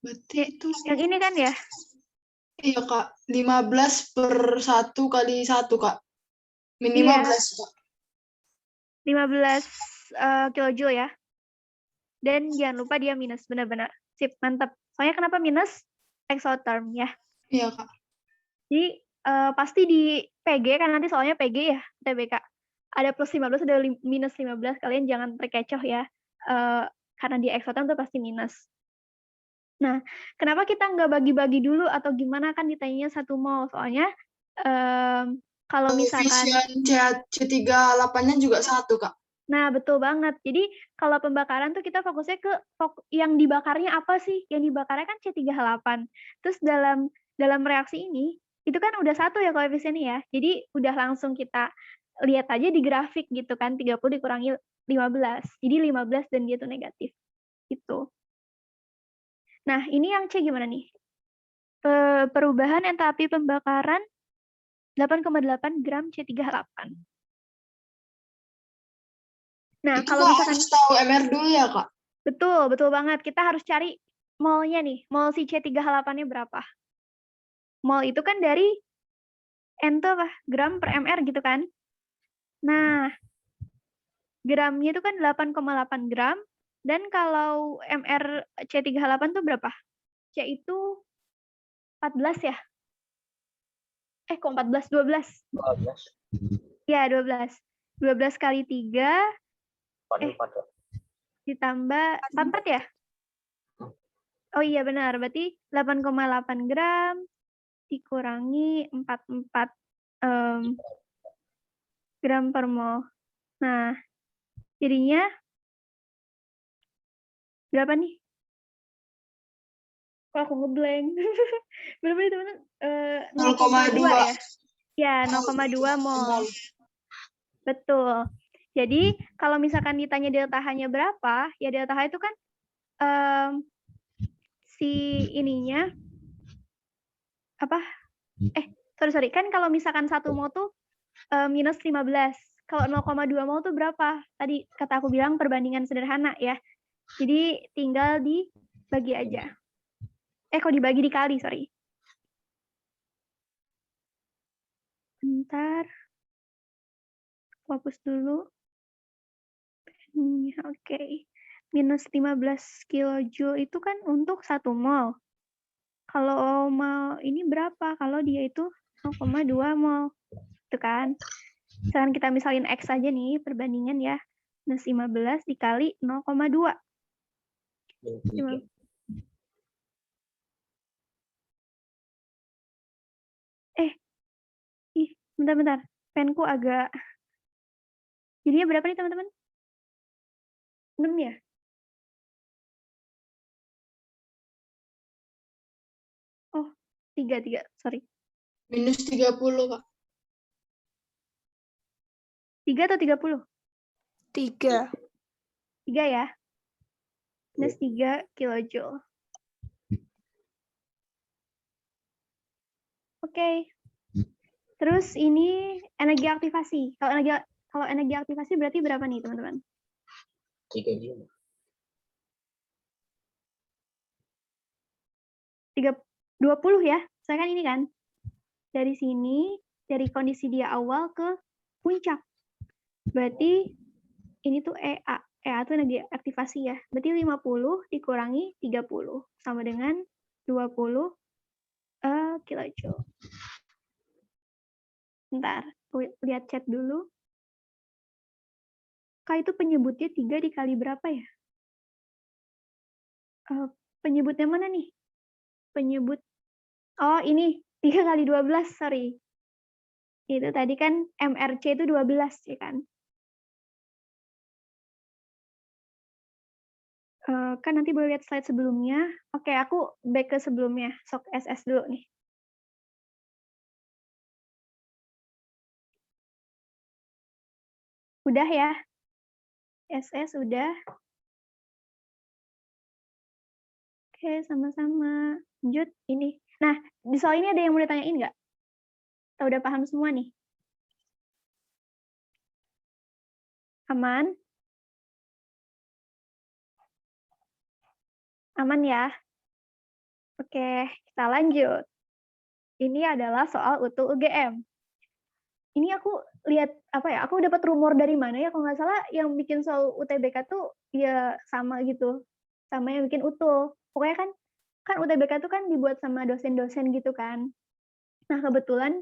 Berarti Ya, itu yang ini kan ya? iya Kak, 15/1 kali 1 Kak. Min Iya. 15 Kak. 15 kilojoule ya. Dan jangan lupa dia minus, benar-benar. Sip, mantap. Soalnya kenapa minus? Exotherm ya. Iya Kak. Jadi pasti di PG kan nanti soalnya PG ya, TBK. Ada plus 15, ada minus 15. Kalian jangan terkecoh ya. Karena di exotherm tuh pasti minus. Nah, kenapa kita nggak bagi-bagi dulu atau gimana kan ditanyanya 1 mol? Soalnya kalau misalkan Koefisien C38-nya juga 1 Kak. Nah, betul banget. Jadi, kalau pembakaran tuh kita fokusnya ke yang dibakarnya apa sih? Yang dibakarnya kan C38. Terus dalam reaksi ini, itu kan udah 1 ya koefisiennya ya. Jadi, udah langsung kita lihat aja di grafik gitu kan, 30 dikurangi 15. Jadi 15 dan dia tuh negatif. Gitu. Nah, ini yang C gimana nih? Perubahan entalpi pembakaran 8,8 gram C38. Nah, Itu kalau Kak misalkan harus tahu MR dulu ya Kak. betul banget. Kita harus cari molnya nih. Mol si C38-nya berapa? Mol itu kan dari N itu apa? Gram per MR gitu kan? Nah, gramnya itu kan 8,8 gram. Dan kalau MR C38 tuh berapa? C itu 14 ya? Kok 14? 12. 12. Ya, 12. 12 kali 3 Pada. ditambah 44 ya? Oh iya benar, berarti 8,8 gram dikurangi 44 gram per mol. Nah, jadinya berapa nih? Kok aku ngeblank? Berapa nih teman-teman? 0,2 ya? Ya, 0,2 mol. Betul. Jadi, kalau misalkan ditanya delta H-nya berapa, ya delta H itu kan si ininya apa? Sorry. Kan kalau misalkan 1 mol tuh minus 15. Kalau 0,2 mol tuh berapa? Tadi kata aku bilang perbandingan sederhana ya. Jadi tinggal dibagi aja. Kok dibagi dikali, sorry. Bentar. Fokus dulu. Oke. Minus 15 kilojoule itu kan untuk 1 mol. Kalau mol ini berapa? Kalau dia itu 0,2 mol. Itu kan. Misalkan kita misalin X aja nih, perbandingan ya. Minus 15 dikali 0,2. Bentar. Penku agak... Jadinya berapa nih teman-teman? 6 ya? Oh, 3. Sorry. Minus 30 Kak. 3 atau 30? 3. 3 ya? Minus 3 kilojoule. Oke. Terus ini energi aktivasi. Kalau energi aktivasi berarti berapa nih teman-teman? 3 Joule. 20 ya? Saya kan ini kan. Dari sini, dari kondisi dia awal ke puncak. Berarti ini tuh EA. EA itu energi aktivasi ya. Berarti 50 dikurangi 30. Sama dengan 20 kilojoule. Bentar, lihat chat dulu. Kak, itu penyebutnya 3 dikali berapa ya? Penyebutnya mana nih? Penyebut. Oh, ini 3 kali 12, sorry. Itu tadi kan MRC itu 12, ya kan? Kan nanti boleh lihat slide sebelumnya. Oke, aku back ke sebelumnya. Sok SS dulu nih. Udah ya? SS udah. Oke, sama-sama. Lanjut, ini. Nah, di soal ini ada yang mau ditanyain nggak? Atau udah paham semua nih? Aman? Aman ya? Oke, kita lanjut. Ini adalah soal UTU UGM. Ini aku lihat apa ya? Aku dapat rumor dari mana ya? Kalau nggak salah yang bikin soal UTBK tuh ya sama gitu, sama yang bikin UTU. Pokoknya kan UTBK tuh kan dibuat sama dosen-dosen gitu kan. Nah kebetulan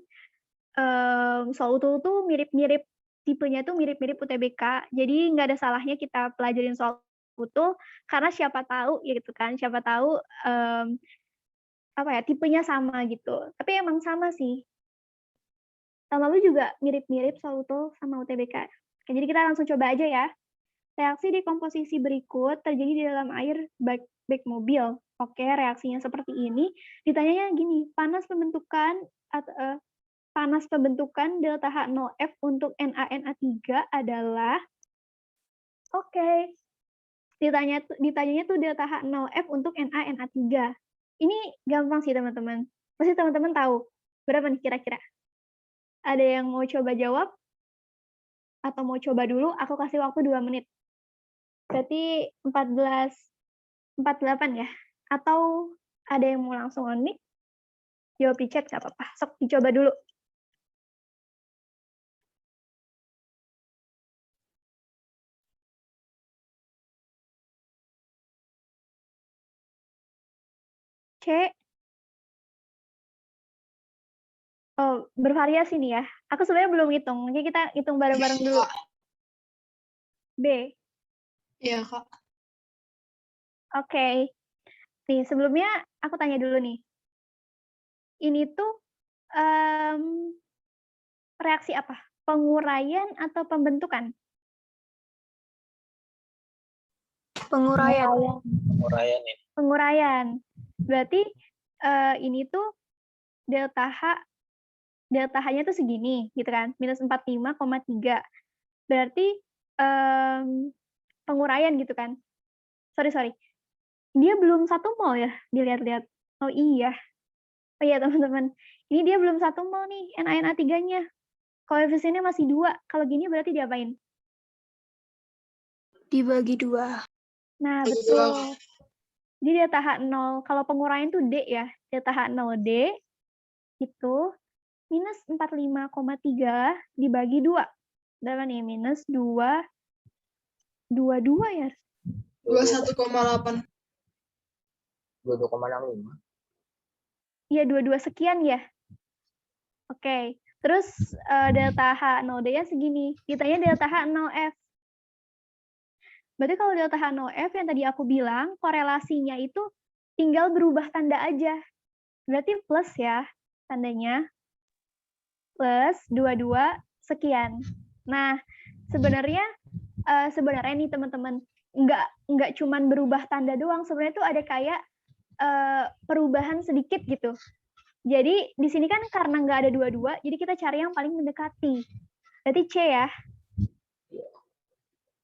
soal UTU tuh mirip-mirip tipenya tuh mirip-mirip UTBK. Jadi nggak ada salahnya kita pelajarin soal UTU karena siapa tahu ya gitu kan. Siapa tahu apa ya tipenya sama gitu. Tapi emang sama sih. Tahun lalu juga mirip-mirip soal UTU sama UTBK. Oke, jadi kita langsung coba aja ya. Reaksi dekomposisi berikut terjadi di dalam air bak mobil. Oke, reaksinya seperti ini. Ditanyanya gini, panas pembentukan delta H0F untuk NaNA3 adalah oke. Ditanyanya tuh delta H0F untuk NaNA3. Ini gampang sih teman-teman. Pasti teman-teman tahu. Berapa nih kira-kira? Ada yang mau coba jawab? Atau mau coba dulu? Aku kasih waktu 2 menit. Berarti 48 ya? Atau ada yang mau langsung on mic? Jawab di chat nggak apa-apa. Sok dicoba dulu. C. Oh, bervariasi nih ya. Aku sebenarnya belum hitung. Mungkin kita hitung bareng-bareng dulu. B. Iya, Kak. Oke. Nih, sebelumnya aku tanya dulu nih. Ini tuh reaksi apa? Penguraian atau pembentukan? Penguraian. Penguraian ini. Penguraian. Berarti ini tuh delta H-nya tuh segini, gitu kan? Minus 45,3. Berarti penguraian gitu kan? Sorry. Dia belum 1 mol ya, dilihat-lihat. Oh iya. Oh iya teman-teman. Ini dia belum 1 mol nih, NaNA3-nya. Koefisiennya masih 2. Kalau gini berarti diapain? Dibagi 2. Nah, Bagi betul. Jadi delta H0, kalau penguraian tuh D ya. Delta H0D itu minus 45,3 dibagi 2. Berapa nih? Minus 22 ya? 21,8. 22,65. Iya, 22 sekian ya? Oke. Terus delta H0D-nya segini. Ditanya delta H0F. Berarti kalau delta H0F yang tadi aku bilang, korelasinya itu tinggal berubah tanda aja. Berarti plus ya tandanya. Plus 22 sekian. Nah, sebenarnya nih teman-teman, nggak cuman berubah tanda doang, sebenarnya tuh ada kayak perubahan sedikit gitu. Jadi di sini kan karena nggak ada 22, jadi kita cari yang paling mendekati. Berarti C ya.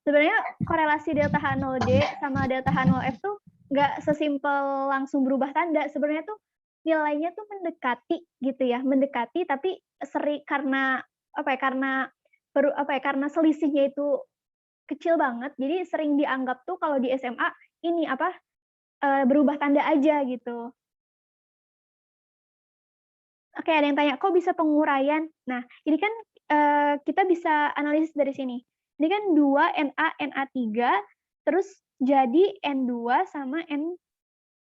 Sebenarnya korelasi delta H0D sama delta H0F tuh nggak sesimpel langsung berubah tanda. Sebenarnya tuh nilainya tuh mendekati gitu ya, mendekati tapi sering karena karena selisihnya itu kecil banget. Jadi sering dianggap tuh kalau di SMA ini berubah tanda aja gitu. Oke, ada yang tanya, kok bisa penguraian? Nah, ini kan kita bisa analisis dari sini. Ini kan 2 NaNA3, terus jadi N2 sama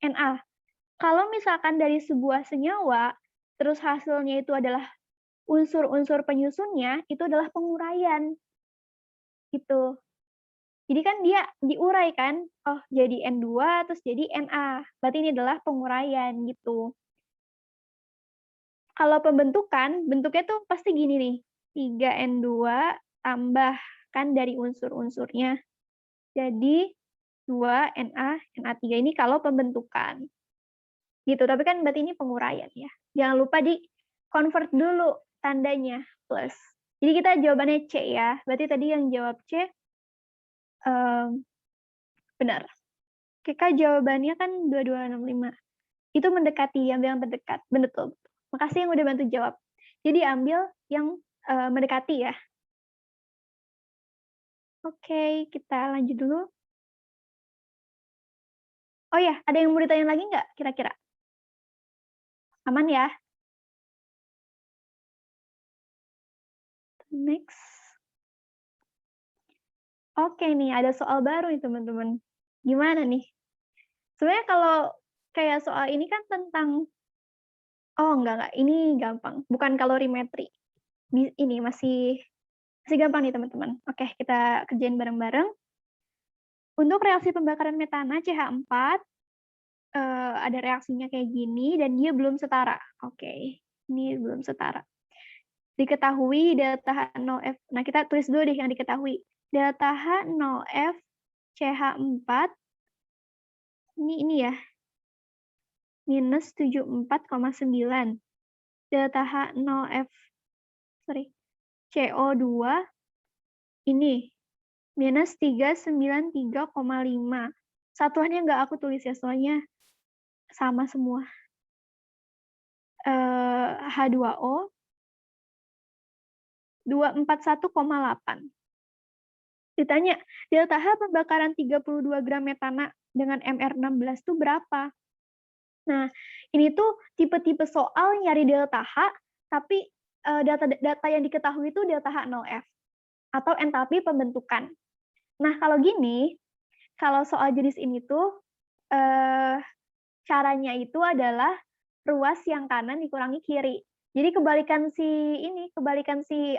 Na. Kalau misalkan dari sebuah senyawa, terus hasilnya itu adalah unsur-unsur penyusunnya, itu adalah penguraian. Gitu. Jadi kan dia diurai kan, oh jadi N2 terus jadi Na. Berarti ini adalah penguraian gitu. Kalau pembentukan, bentuknya tuh pasti gini nih. 3N2 tambahkan dari unsur-unsurnya. Jadi 2Na3 ini kalau pembentukan. Gitu, tapi kan berarti ini penguraian ya. Jangan lupa di-convert dulu tandanya plus. Jadi kita jawabannya C ya. Berarti tadi yang jawab C benar. Oke, Kak, jawabannya kan 2265. Itu mendekati, yang bilang terdekat. Betul. Makasih yang udah bantu jawab. Jadi ambil yang mendekati ya. Oke, kita lanjut dulu. Oh ya, ada yang mau ditanya lagi nggak kira-kira? Aman ya? Next. Oke nih, ada soal baru nih teman-teman. Gimana nih? Sebenarnya kalau kayak soal ini kan tentang, oh enggak, ini gampang. Bukan kalorimetri. Ini masih gampang nih teman-teman. Oke, kita kerjain bareng-bareng. Untuk reaksi pembakaran metana CH4, ada reaksinya kayak gini, dan dia belum setara. Oke, ini belum setara. Diketahui delta H0F. Nah, kita tulis dulu deh yang diketahui. Delta H0F CH4 ini ya. Minus 74,9. Delta H0F CO2 ini minus 393,5. Satuannya nggak aku tulis ya, soalnya sama semua. H2O 241,8. Ditanya, delta H pembakaran 32 gram metana dengan MR16 itu berapa? Nah, ini tuh tipe-tipe soal nyari delta H, tapi data yang diketahui itu delta H0F, atau entalpi pembentukan. Nah, kalau gini, kalau soal jenis ini tuh, caranya itu adalah ruas yang kanan dikurangi kiri. Jadi kebalikan si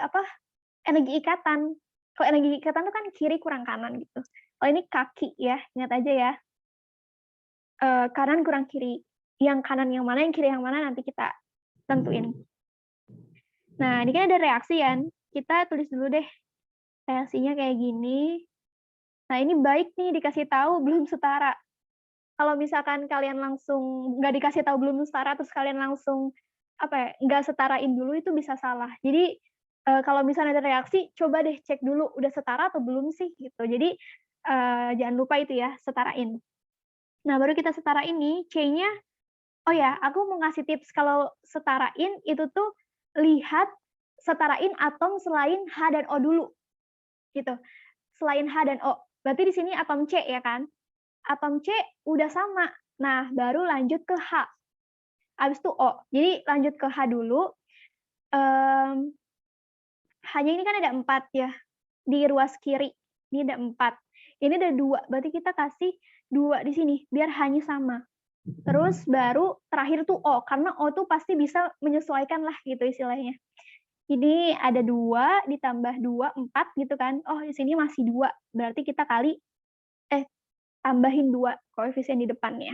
energi ikatan. Kalau energi ikatan itu kan kiri kurang kanan gitu. Kalau ini kaki ya, ingat aja ya. Kanan kurang kiri. Yang kanan yang mana, yang kiri yang mana nanti kita tentuin. Nah, ini kan ada reaksi kan. Kita tulis dulu deh. Reaksinya kayak gini. Nah, ini baik nih dikasih tahu belum setara. Kalau misalkan kalian langsung nggak dikasih tahu belum setara, terus kalian langsung nggak setarain dulu, itu bisa salah. Jadi kalau misalnya ada reaksi, coba deh cek dulu udah setara atau belum sih gitu. Jadi jangan lupa itu ya, setarain. Nah, baru kita setarain nih C-nya. Oh ya, aku mau ngasih tips kalau setarain itu tuh lihat setarain atom selain H dan O dulu. Gitu. Selain H dan O. Berarti di sini atom C ya kan? Atom C udah sama. Nah, baru lanjut ke H. Habis itu O. Jadi lanjut ke H dulu. H-nya ini kan ada 4 ya. Di ruas kiri. Ini ada 4. Ini ada 2. Berarti kita kasih 2 di sini. Biar H-nya sama. Terus baru terakhir tuh O. Karena O tuh pasti bisa menyesuaikan lah gitu istilahnya. Ini ada 2 ditambah 2, 4 gitu kan. Oh, di sini masih 2. Berarti kita tambahin 2 koefisien di depannya.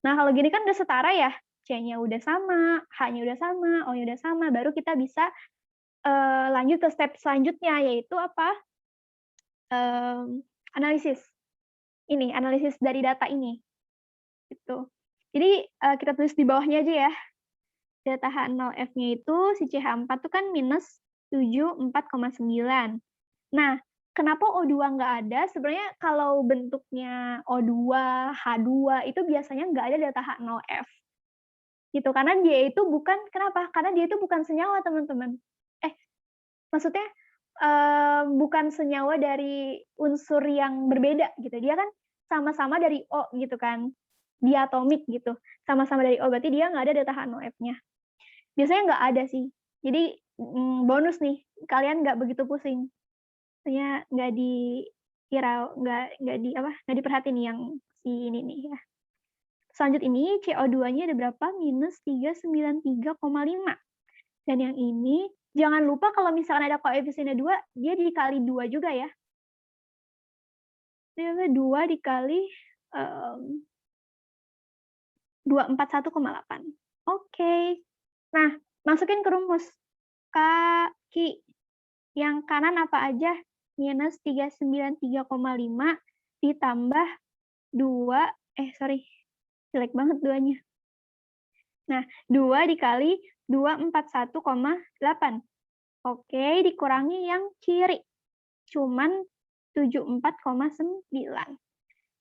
Nah, kalau gini kan udah setara ya. C-nya udah sama, H-nya udah sama, O-nya udah sama. Baru kita bisa lanjut ke step selanjutnya, yaitu apa? Analisis. Ini, analisis dari data ini. Gitu. Jadi, kita tulis di bawahnya aja ya. Delta H0F-nya itu, si CH4 itu kan minus 74,9. Nah, kenapa O2 nggak ada? Sebenarnya kalau bentuknya O2, H2, itu biasanya nggak ada delta H0F. Gitu, karena dia itu bukan, kenapa? Karena dia itu bukan senyawa, teman-teman. Maksudnya, bukan senyawa dari unsur yang berbeda, gitu. Dia kan sama-sama dari O, gitu kan. Diatomik, gitu. Sama-sama dari O, berarti dia nggak ada delta H0F-nya. Biasanya nggak ada sih. Jadi, bonus nih, kalian nggak begitu pusing. Maksudnya nggak dikira, nggak diperhatiin yang si ini nih ya. Selanjut ini CO2-nya ada berapa? Minus 393,5. Dan yang ini jangan lupa kalau misalkan ada koefisiennya 2, dia dikali 2 juga ya. Ini 2 dikali 241,8. Oke. Nah, masukin ke rumus. Kaki yang kanan apa aja? Minus 393,5 ditambah 2, jelek banget 2-nya. Nah, 2 dikali 241,8. Oke, dikurangi yang kiri. Cuman 74,9.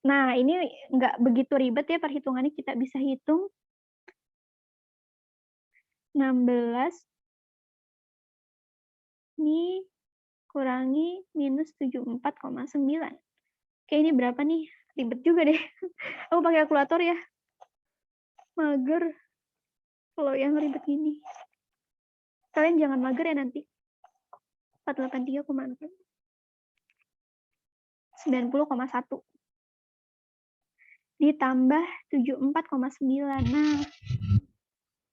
Nah, ini nggak begitu ribet ya perhitungannya, kita bisa hitung. 16. Ini kurangi minus 74,9. Oke, ini berapa nih? Ribet juga deh. Aku pakai kalkulator ya. Mager. Kalau yang ribet gini. Kalian jangan mager ya nanti. 483,6. 90,1. Ditambah 74,9. Nah,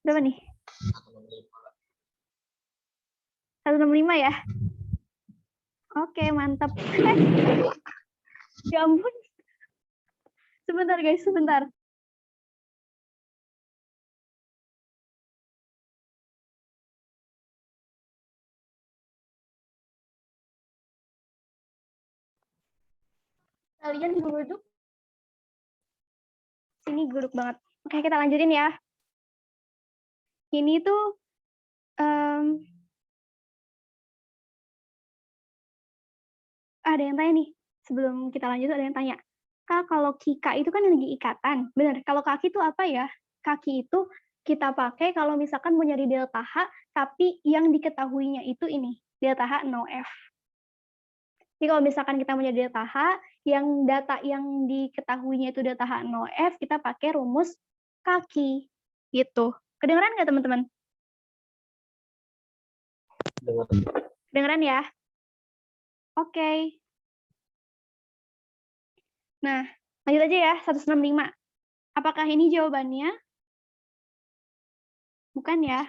berapa nih? 165 ya? Oke, mantap. Ya ampun. Sebentar guys, sebentar. Kalian duduk. Sini duduk banget. Oke, kita lanjutin ya. Ini tuh ada yang tanya nih. Sebelum kita lanjut ada yang tanya. Kak, kalau kika itu kan energi ikatan. Benar, kalau kaki itu apa ya? Kaki itu kita pakai kalau misalkan mau nyari delta H, tapi yang diketahuinya itu ini, delta H 0F. Jadi kalau misalkan kita mau nyari delta H, yang data yang diketahuinya itu delta H 0F, kita pakai rumus kaki. Gitu. Kedengeran nggak teman-teman? Kedengeran ya? Oke. Nah, lanjut aja ya, 165. Apakah ini jawabannya? Bukan ya?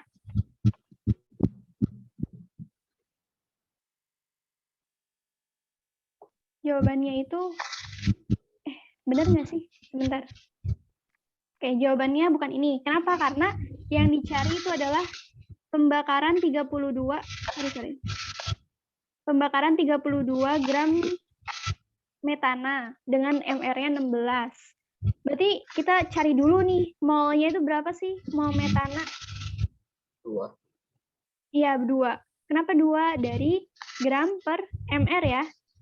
Jawabannya itu, benar nggak sih? Sebentar. Oke, jawabannya bukan ini. Kenapa? Karena yang dicari itu adalah pembakaran 32, Pembakaran 32 gram metana dengan MR-nya 16. Berarti kita cari dulu nih, molnya itu berapa sih? Mol metana? 2. Iya, 2. Kenapa 2? Dari gram per MR ya.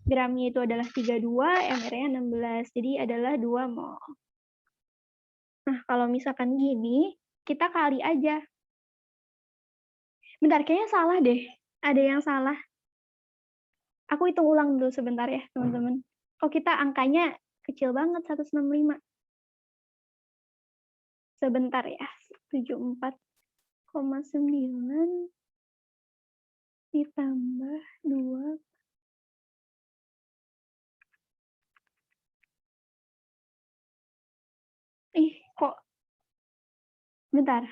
Gramnya itu adalah 32, MR-nya 16. Jadi adalah 2 mol. Nah, kalau misalkan gini, kita kali aja. Bentar, kayaknya salah deh. Ada yang salah. Aku hitung ulang dulu sebentar ya, teman-teman. Kok kita angkanya kecil banget, 165. Sebentar ya, 74,9 ditambah 2. Ih, kok. Bentar.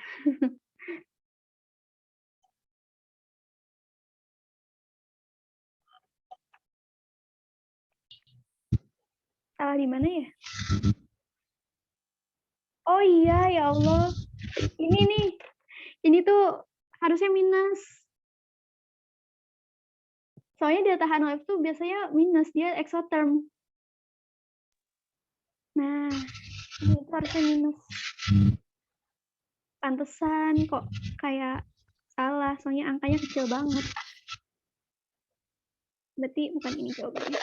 Salah di mana ya? Oh iya, ya Allah. Ini nih. Ini tuh harusnya minus. Soalnya delta H0F tuh biasanya minus, dia exotherm. Nah, ini tuh harusnya minus. Pantesan kok kayak salah, soalnya angkanya kecil banget. Berarti bukan ini jawabannya.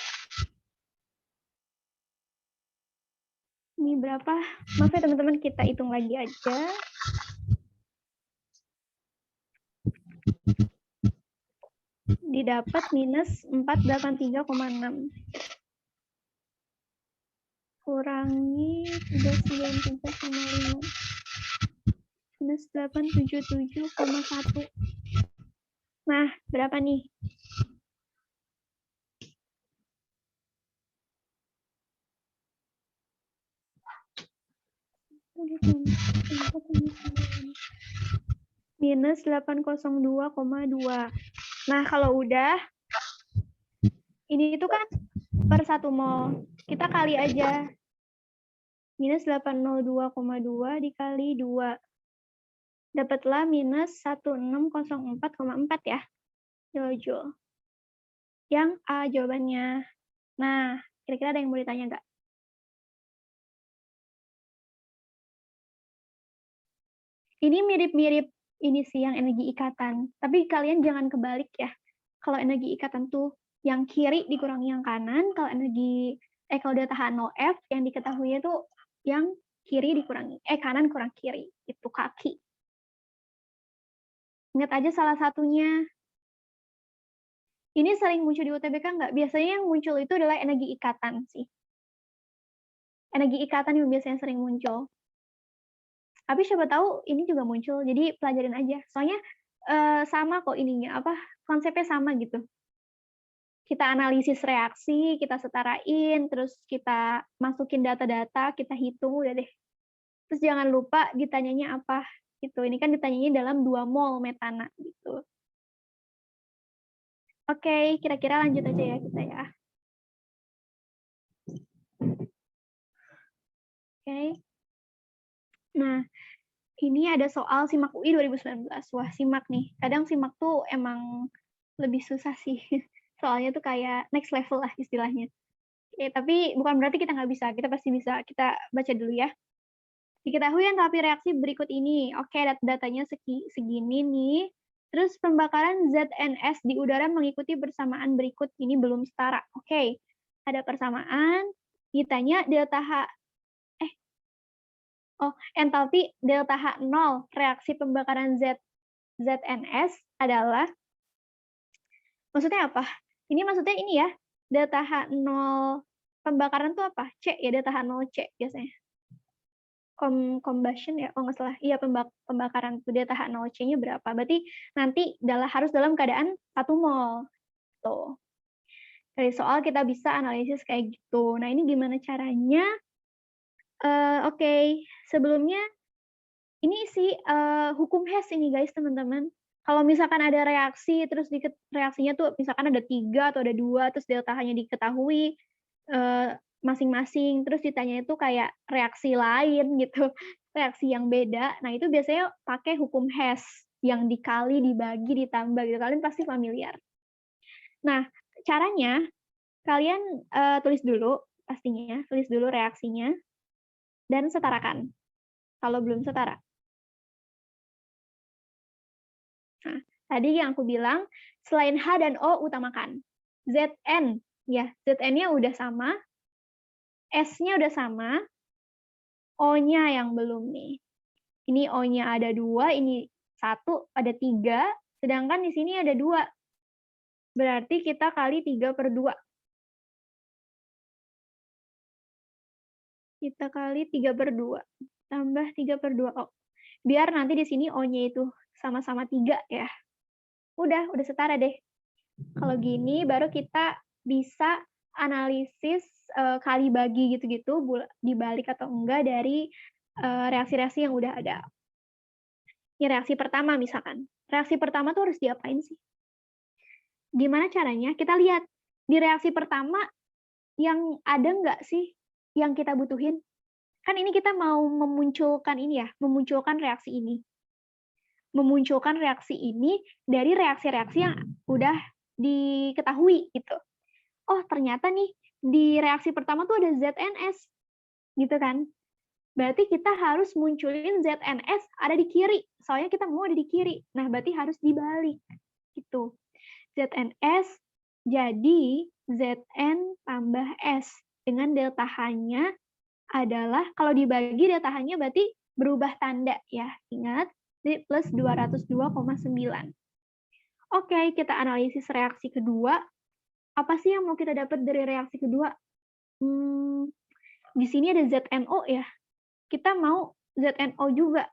Ini berapa? Maaf ya teman-teman, kita hitung lagi aja. Didapat minus 483,6. Kurangi 393,5. Minus 877,1. Nah, berapa nih? Minus 802,2. Nah, kalau udah, ini itu kan per 1 mol. Kita kali aja. Minus 802,2 dikali 2. Dapatlah minus 1604,4 ya. Kilojoule. Yang A jawabannya. Nah, kira-kira ada yang mau ditanya nggak? Ini mirip-mirip ini sih yang energi ikatan. Tapi kalian jangan kebalik ya. Kalau energi ikatan tuh yang kiri dikurangi yang kanan, kalau kalau delta H0F yang diketahui itu yang kiri dikurangi, kanan kurang kiri, itu kaki. Ingat aja salah satunya. Ini sering muncul di UTBK nggak? Biasanya yang muncul itu adalah energi ikatan sih. Energi ikatan yang biasanya sering muncul. Tapi siapa tahu ini juga muncul, jadi pelajarin aja. Soalnya sama kok ininya, konsepnya sama gitu. Kita analisis reaksi, kita setarain, terus kita masukin data-data, kita hitung, udah deh. Terus jangan lupa ditanyanya apa gitu. Ini kan ditanyanya dalam 2 mol metana gitu. Oke, kira-kira lanjut aja ya kita ya. Oke. Nah, ini ada soal SIMAK UI 2019. Wah, SIMAK nih. Kadang SIMAK tuh emang lebih susah sih. Soalnya tuh kayak next level lah istilahnya. Tapi bukan berarti kita nggak bisa. Kita pasti bisa. Kita baca dulu ya. Diketahui entalpi reaksi berikut ini. Oke, datanya segini nih. Terus pembakaran ZNS di udara mengikuti persamaan berikut ini belum setara. Oke, ada persamaan. Ditanya delta H. Entalpi delta H0 reaksi pembakaran ZNS adalah, maksudnya apa? Ini maksudnya ini ya, delta H0 pembakaran itu apa? C ya, delta H0 C biasanya. Combustion ya, nggak salah. Iya, pembakaran itu delta H0 C-nya berapa? Berarti nanti harus dalam keadaan 1 mol. Tuh. Dari soal kita bisa analisis kayak gitu. Nah, ini gimana caranya? Oke, sebelumnya ini sih hukum Hess ini guys, teman-teman. Kalau misalkan ada reaksi, terus reaksinya tuh misalkan ada 3 atau ada 2, terus delta H-nya diketahui masing-masing, terus ditanya itu kayak reaksi lain gitu, reaksi yang beda. Nah, itu biasanya pakai hukum Hess yang dikali, dibagi, ditambah gitu. Kalian pasti familiar. Nah, caranya kalian tulis dulu pastinya, tulis dulu reaksinya dan setarakan. Kalau belum setara. Nah, tadi yang aku bilang, selain H dan O utamakan. Zn, ya, Zn-nya udah sama, S-nya udah sama, O-nya yang belum nih. Ini O-nya ada 2, ini 1, ada 3, sedangkan di sini ada 2. Berarti kita kali 3/2. Kita kali 3/2. Tambah 3/2 O. Biar nanti di sini O-nya itu sama-sama 3 ya. Udah setara deh. Kalau gini baru kita bisa analisis kali bagi gitu-gitu dibalik atau enggak dari reaksi-reaksi yang udah ada. Ini reaksi pertama misalkan. Reaksi pertama tuh harus diapain sih? Gimana caranya? Kita lihat di reaksi pertama yang ada nggak sih yang kita butuhin? Kan ini kita mau memunculkan ini ya, memunculkan reaksi ini. Memunculkan reaksi ini dari reaksi-reaksi yang udah diketahui gitu. Oh, ternyata nih di reaksi pertama tuh ada ZNS. Gitu kan? Berarti kita harus munculin ZNS ada di kiri. Soalnya kita mau ada di kiri. Nah, berarti harus dibalik. Gitu. ZNS jadi Zn tambah S. Dengan delta H-nya adalah, kalau dibagi delta H-nya berarti berubah tanda ya. Ingat, plus 202,9. Oke, kita analisis reaksi kedua. Apa sih yang mau kita dapat dari reaksi kedua? Di sini ada ZNO ya. Kita mau ZNO juga.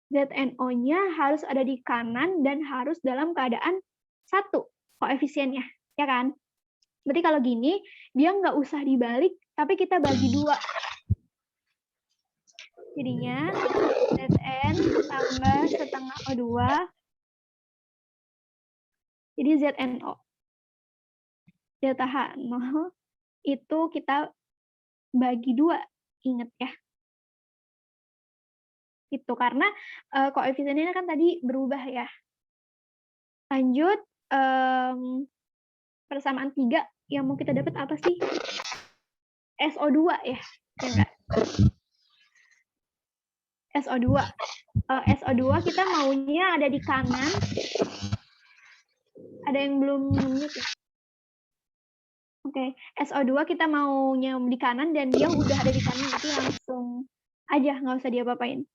ZNO-nya harus ada di kanan dan harus dalam keadaan 1 koefisiennya, ya kan? Berarti kalau gini, dia nggak usah dibalik, tapi kita bagi 2. Jadinya Zn tambah setengah O2, jadi ZNO. Delta H0 itu kita bagi 2, ingat ya. Itu karena koefisiennya kan tadi berubah ya. Lanjut, persamaan 3 yang mau kita dapat apa sih? SO2 ya, enggak? SO2. SO2 kita maunya ada di kanan. Ada yang belum mute ya? Oke, SO2 kita maunya di kanan dan dia udah ada di kanan, itu langsung aja, nggak usah diapa-apain.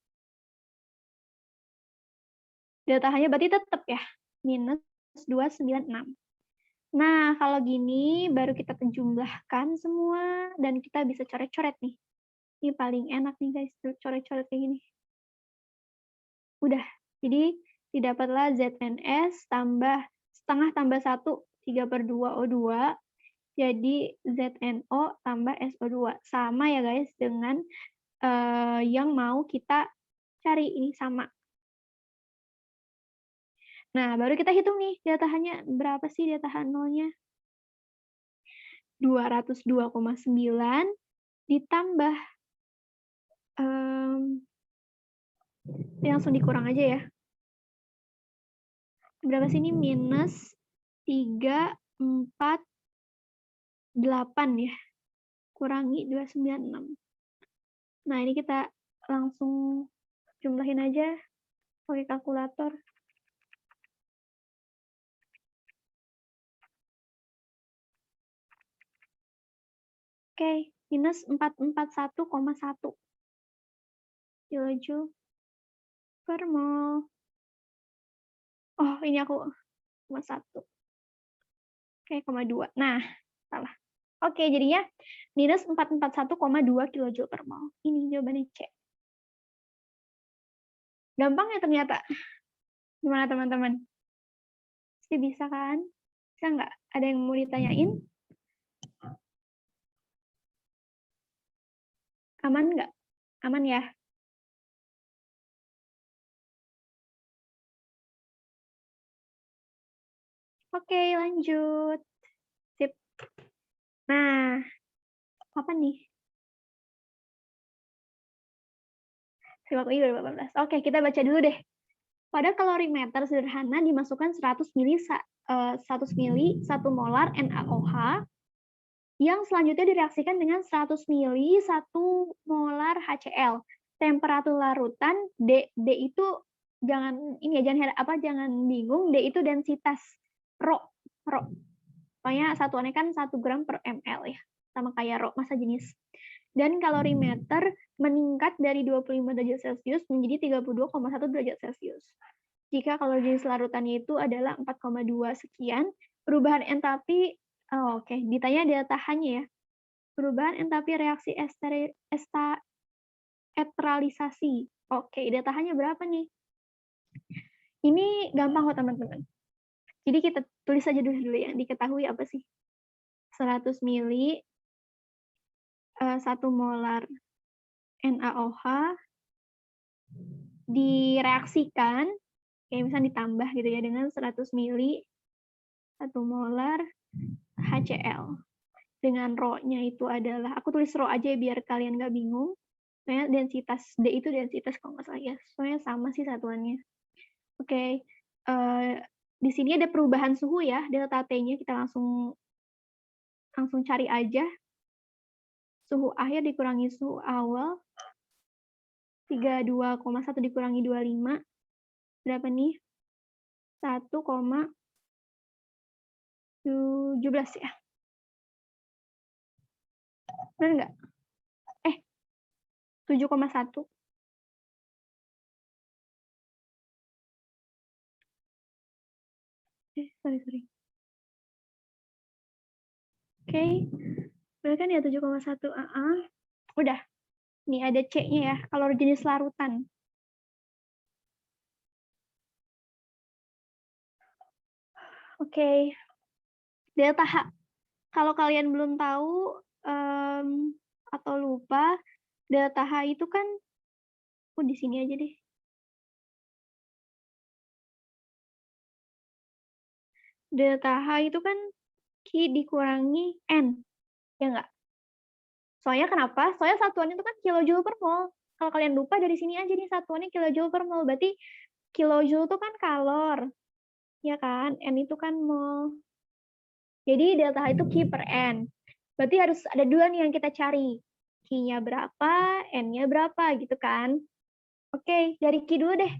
Delta H-nya berarti tetap ya, minus 296. Nah, kalau gini baru kita jumlahkan semua dan kita bisa coret-coret nih. Ini paling enak nih guys, coret-coret kayak gini. Udah. Jadi didapatlah ZNS tambah setengah tambah 1, 3/2 O2. Jadi ZNO tambah SO2. Sama ya guys dengan yang mau kita cari, ini sama. Nah, baru kita hitung nih daya tahannya. Berapa sih daya tahan nolnya? 202,9 ditambah ini langsung dikurang aja ya. Berapa sih ini? Minus 348 ya. Kurangi 296. Nah, ini kita langsung jumlahin aja pakai kalkulator. Oke, minus 441,1 kilojoule per mol. Oh, ini aku 1. Oke, 2. Nah, salah. Oke, jadinya minus 441,2 kilojoule per mol. Ini jawabannya C. Gampang ya ternyata. Gimana teman-teman? Pasti bisa kan? Bisa nggak? Ada yang mau ditanyain? Aman nggak? Aman ya? Oke, lanjut. Sip. Nah, apa nih? Sibak lagi 2018. Oke, kita baca dulu deh. Pada kalorimeter sederhana dimasukkan 100 mili 1 molar NaOH yang selanjutnya direaksikan dengan 100 mili 1 molar HCl. Temperatur larutan D itu jangan ini ya, jangan bingung, D itu densitas rho. Pokoknya satuannya kan 1 gram per ml ya, sama kayak rho, massa jenis. Dan kalorimeter meningkat dari 25 derajat Celcius menjadi 32,1 derajat Celcius. Jika kalori jenis larutannya itu adalah 4,2 sekian, perubahan entapi, oke, ditanya daya tahannya ya. Perubahan entapi reaksi esteralisasi. Oke, daya tahannya berapa nih? Ini gampang kok teman-teman. Jadi kita tulis aja dulu yang diketahui apa sih? 100 mili 1 molar NaOH direaksikan, kayak misalnya ditambah gitu ya, dengan 100 mili 1 molar HCl. Dengan rho-nya itu adalah, aku tulis rho aja biar kalian nggak bingung. Soalnya densitas, D itu densitas kalau nggak salah ya. Soalnya sama sih satuannya. Oke, di sini ada perubahan suhu ya, delta T-nya kita langsung cari aja. Suhu akhir dikurangi suhu awal, 32,1 dikurangi 25, berapa nih? 1,17 ya. Benar nggak? 7,1. Sorry. Oke, berarti kan ya 7,1. Udah. Nih ada C-nya ya, kalori jenis larutan. Oke. Delta H. Kalau kalian belum tahu atau lupa, delta H itu kan di sini aja deh. Delta H itu kan Q dikurangi N. Ya enggak? Soalnya kenapa? Soalnya satuannya itu kan kilojoule per mol. Kalau kalian lupa dari sini aja nih satuannya kilojoule per mol. Berarti kilojoule itu kan kalor. Ya kan? N itu kan mol. Jadi delta H itu Q per N. Berarti harus ada dua nih yang kita cari. Q-nya berapa, N-nya berapa gitu kan. Oke, dari Q dulu deh.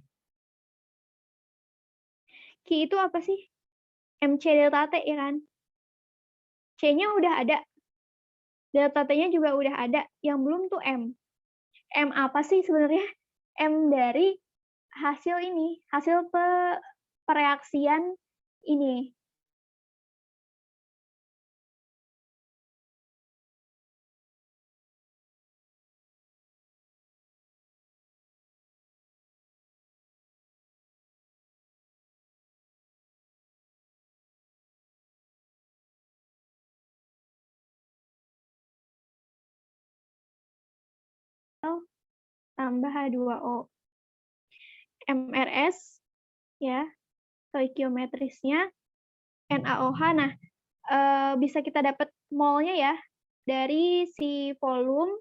Q itu apa sih? MC delta T ya kan? C-nya udah ada. Delta T-nya juga udah ada. Yang belum tuh M. M apa sih sebenarnya? M dari hasil ini, hasil pereaksian ini. tambah H2O. MRS, ya, stoikiometrisnya NaOH. Nah, bisa kita dapat molnya ya dari si volume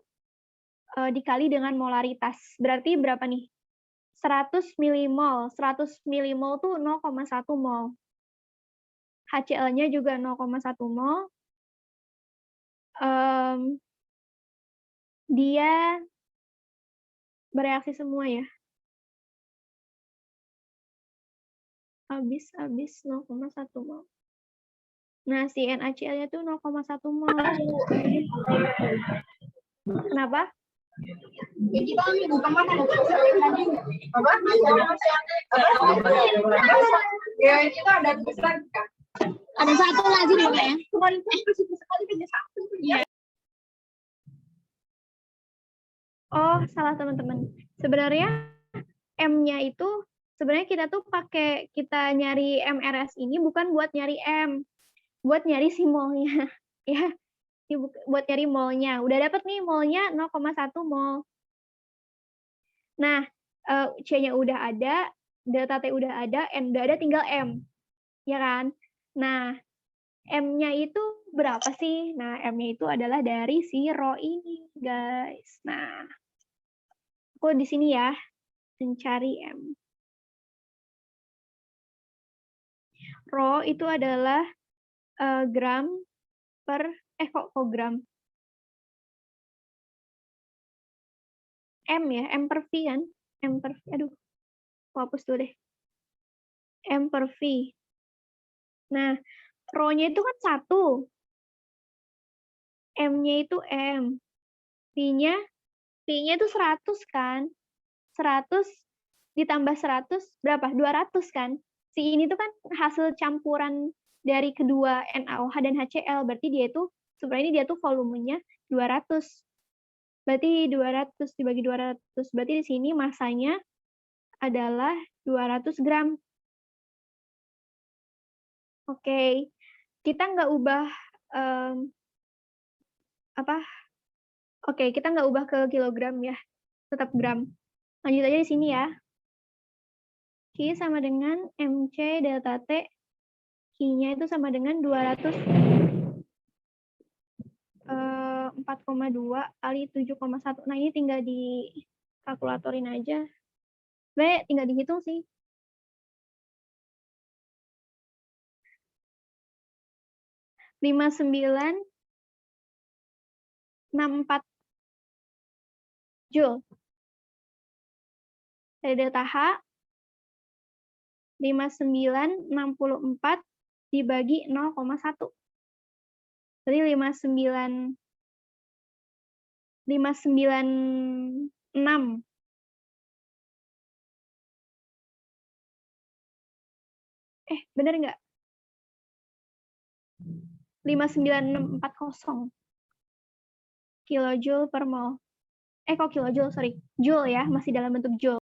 dikali dengan molaritas. Berarti berapa nih? 100 milimol. 100 milimol tuh 0,1 mol. HCl-nya juga 0,1 mol. Dia bereaksi semua ya. Habis 0,1 mol. Nah, si NaCl-nya tuh 0,1 mol. Kenapa? Ada satu lagi nih Kak, ya. Oh, salah teman-teman. Sebenarnya M-nya itu sebenarnya kita tuh kita nyari MRS ini bukan buat nyari M, buat nyari si molnya ya. Ini buat nyari molnya. Udah dapat nih molnya 0,1 mol. Nah, C-nya udah ada, delta T udah ada, N udah ada, tinggal M. Ya kan? Nah, M-nya itu berapa sih? Nah, M-nya itu adalah dari si rho ini, guys. Nah, aku di sini ya, mencari M. Rho itu adalah gram per, kok gram? M ya, M per V kan? M per V, aduh, aku hapus dulu deh. M per V. Nah, rho-nya itu kan 1. M-nya itu M. V-nya itu 100 kan? 100 ditambah 100 berapa? 200 kan? Si ini tuh kan hasil campuran dari kedua NaOH dan HCl. Berarti dia itu, sebenarnya dia tuh volumenya 200. Berarti 200 dibagi 200. Berarti di sini masanya adalah 200 gram. Oke. Kita nggak ubah Oke, kita nggak ubah ke kilogram ya, tetap gram. Lanjut aja di sini ya. Q sama dengan MC delta T. Q-nya itu sama dengan 4,2 kali 7,1. Nah, ini tinggal di kalkulatorin aja. Sebenarnya tinggal dihitung sih. (5964 Joule. Dari delta H, 5964 dibagi 0,1. Jadi 596. Bener nggak? 59640 kilojoule per mol. Kok kilojoule, sorry. Joule ya, masih dalam bentuk joule.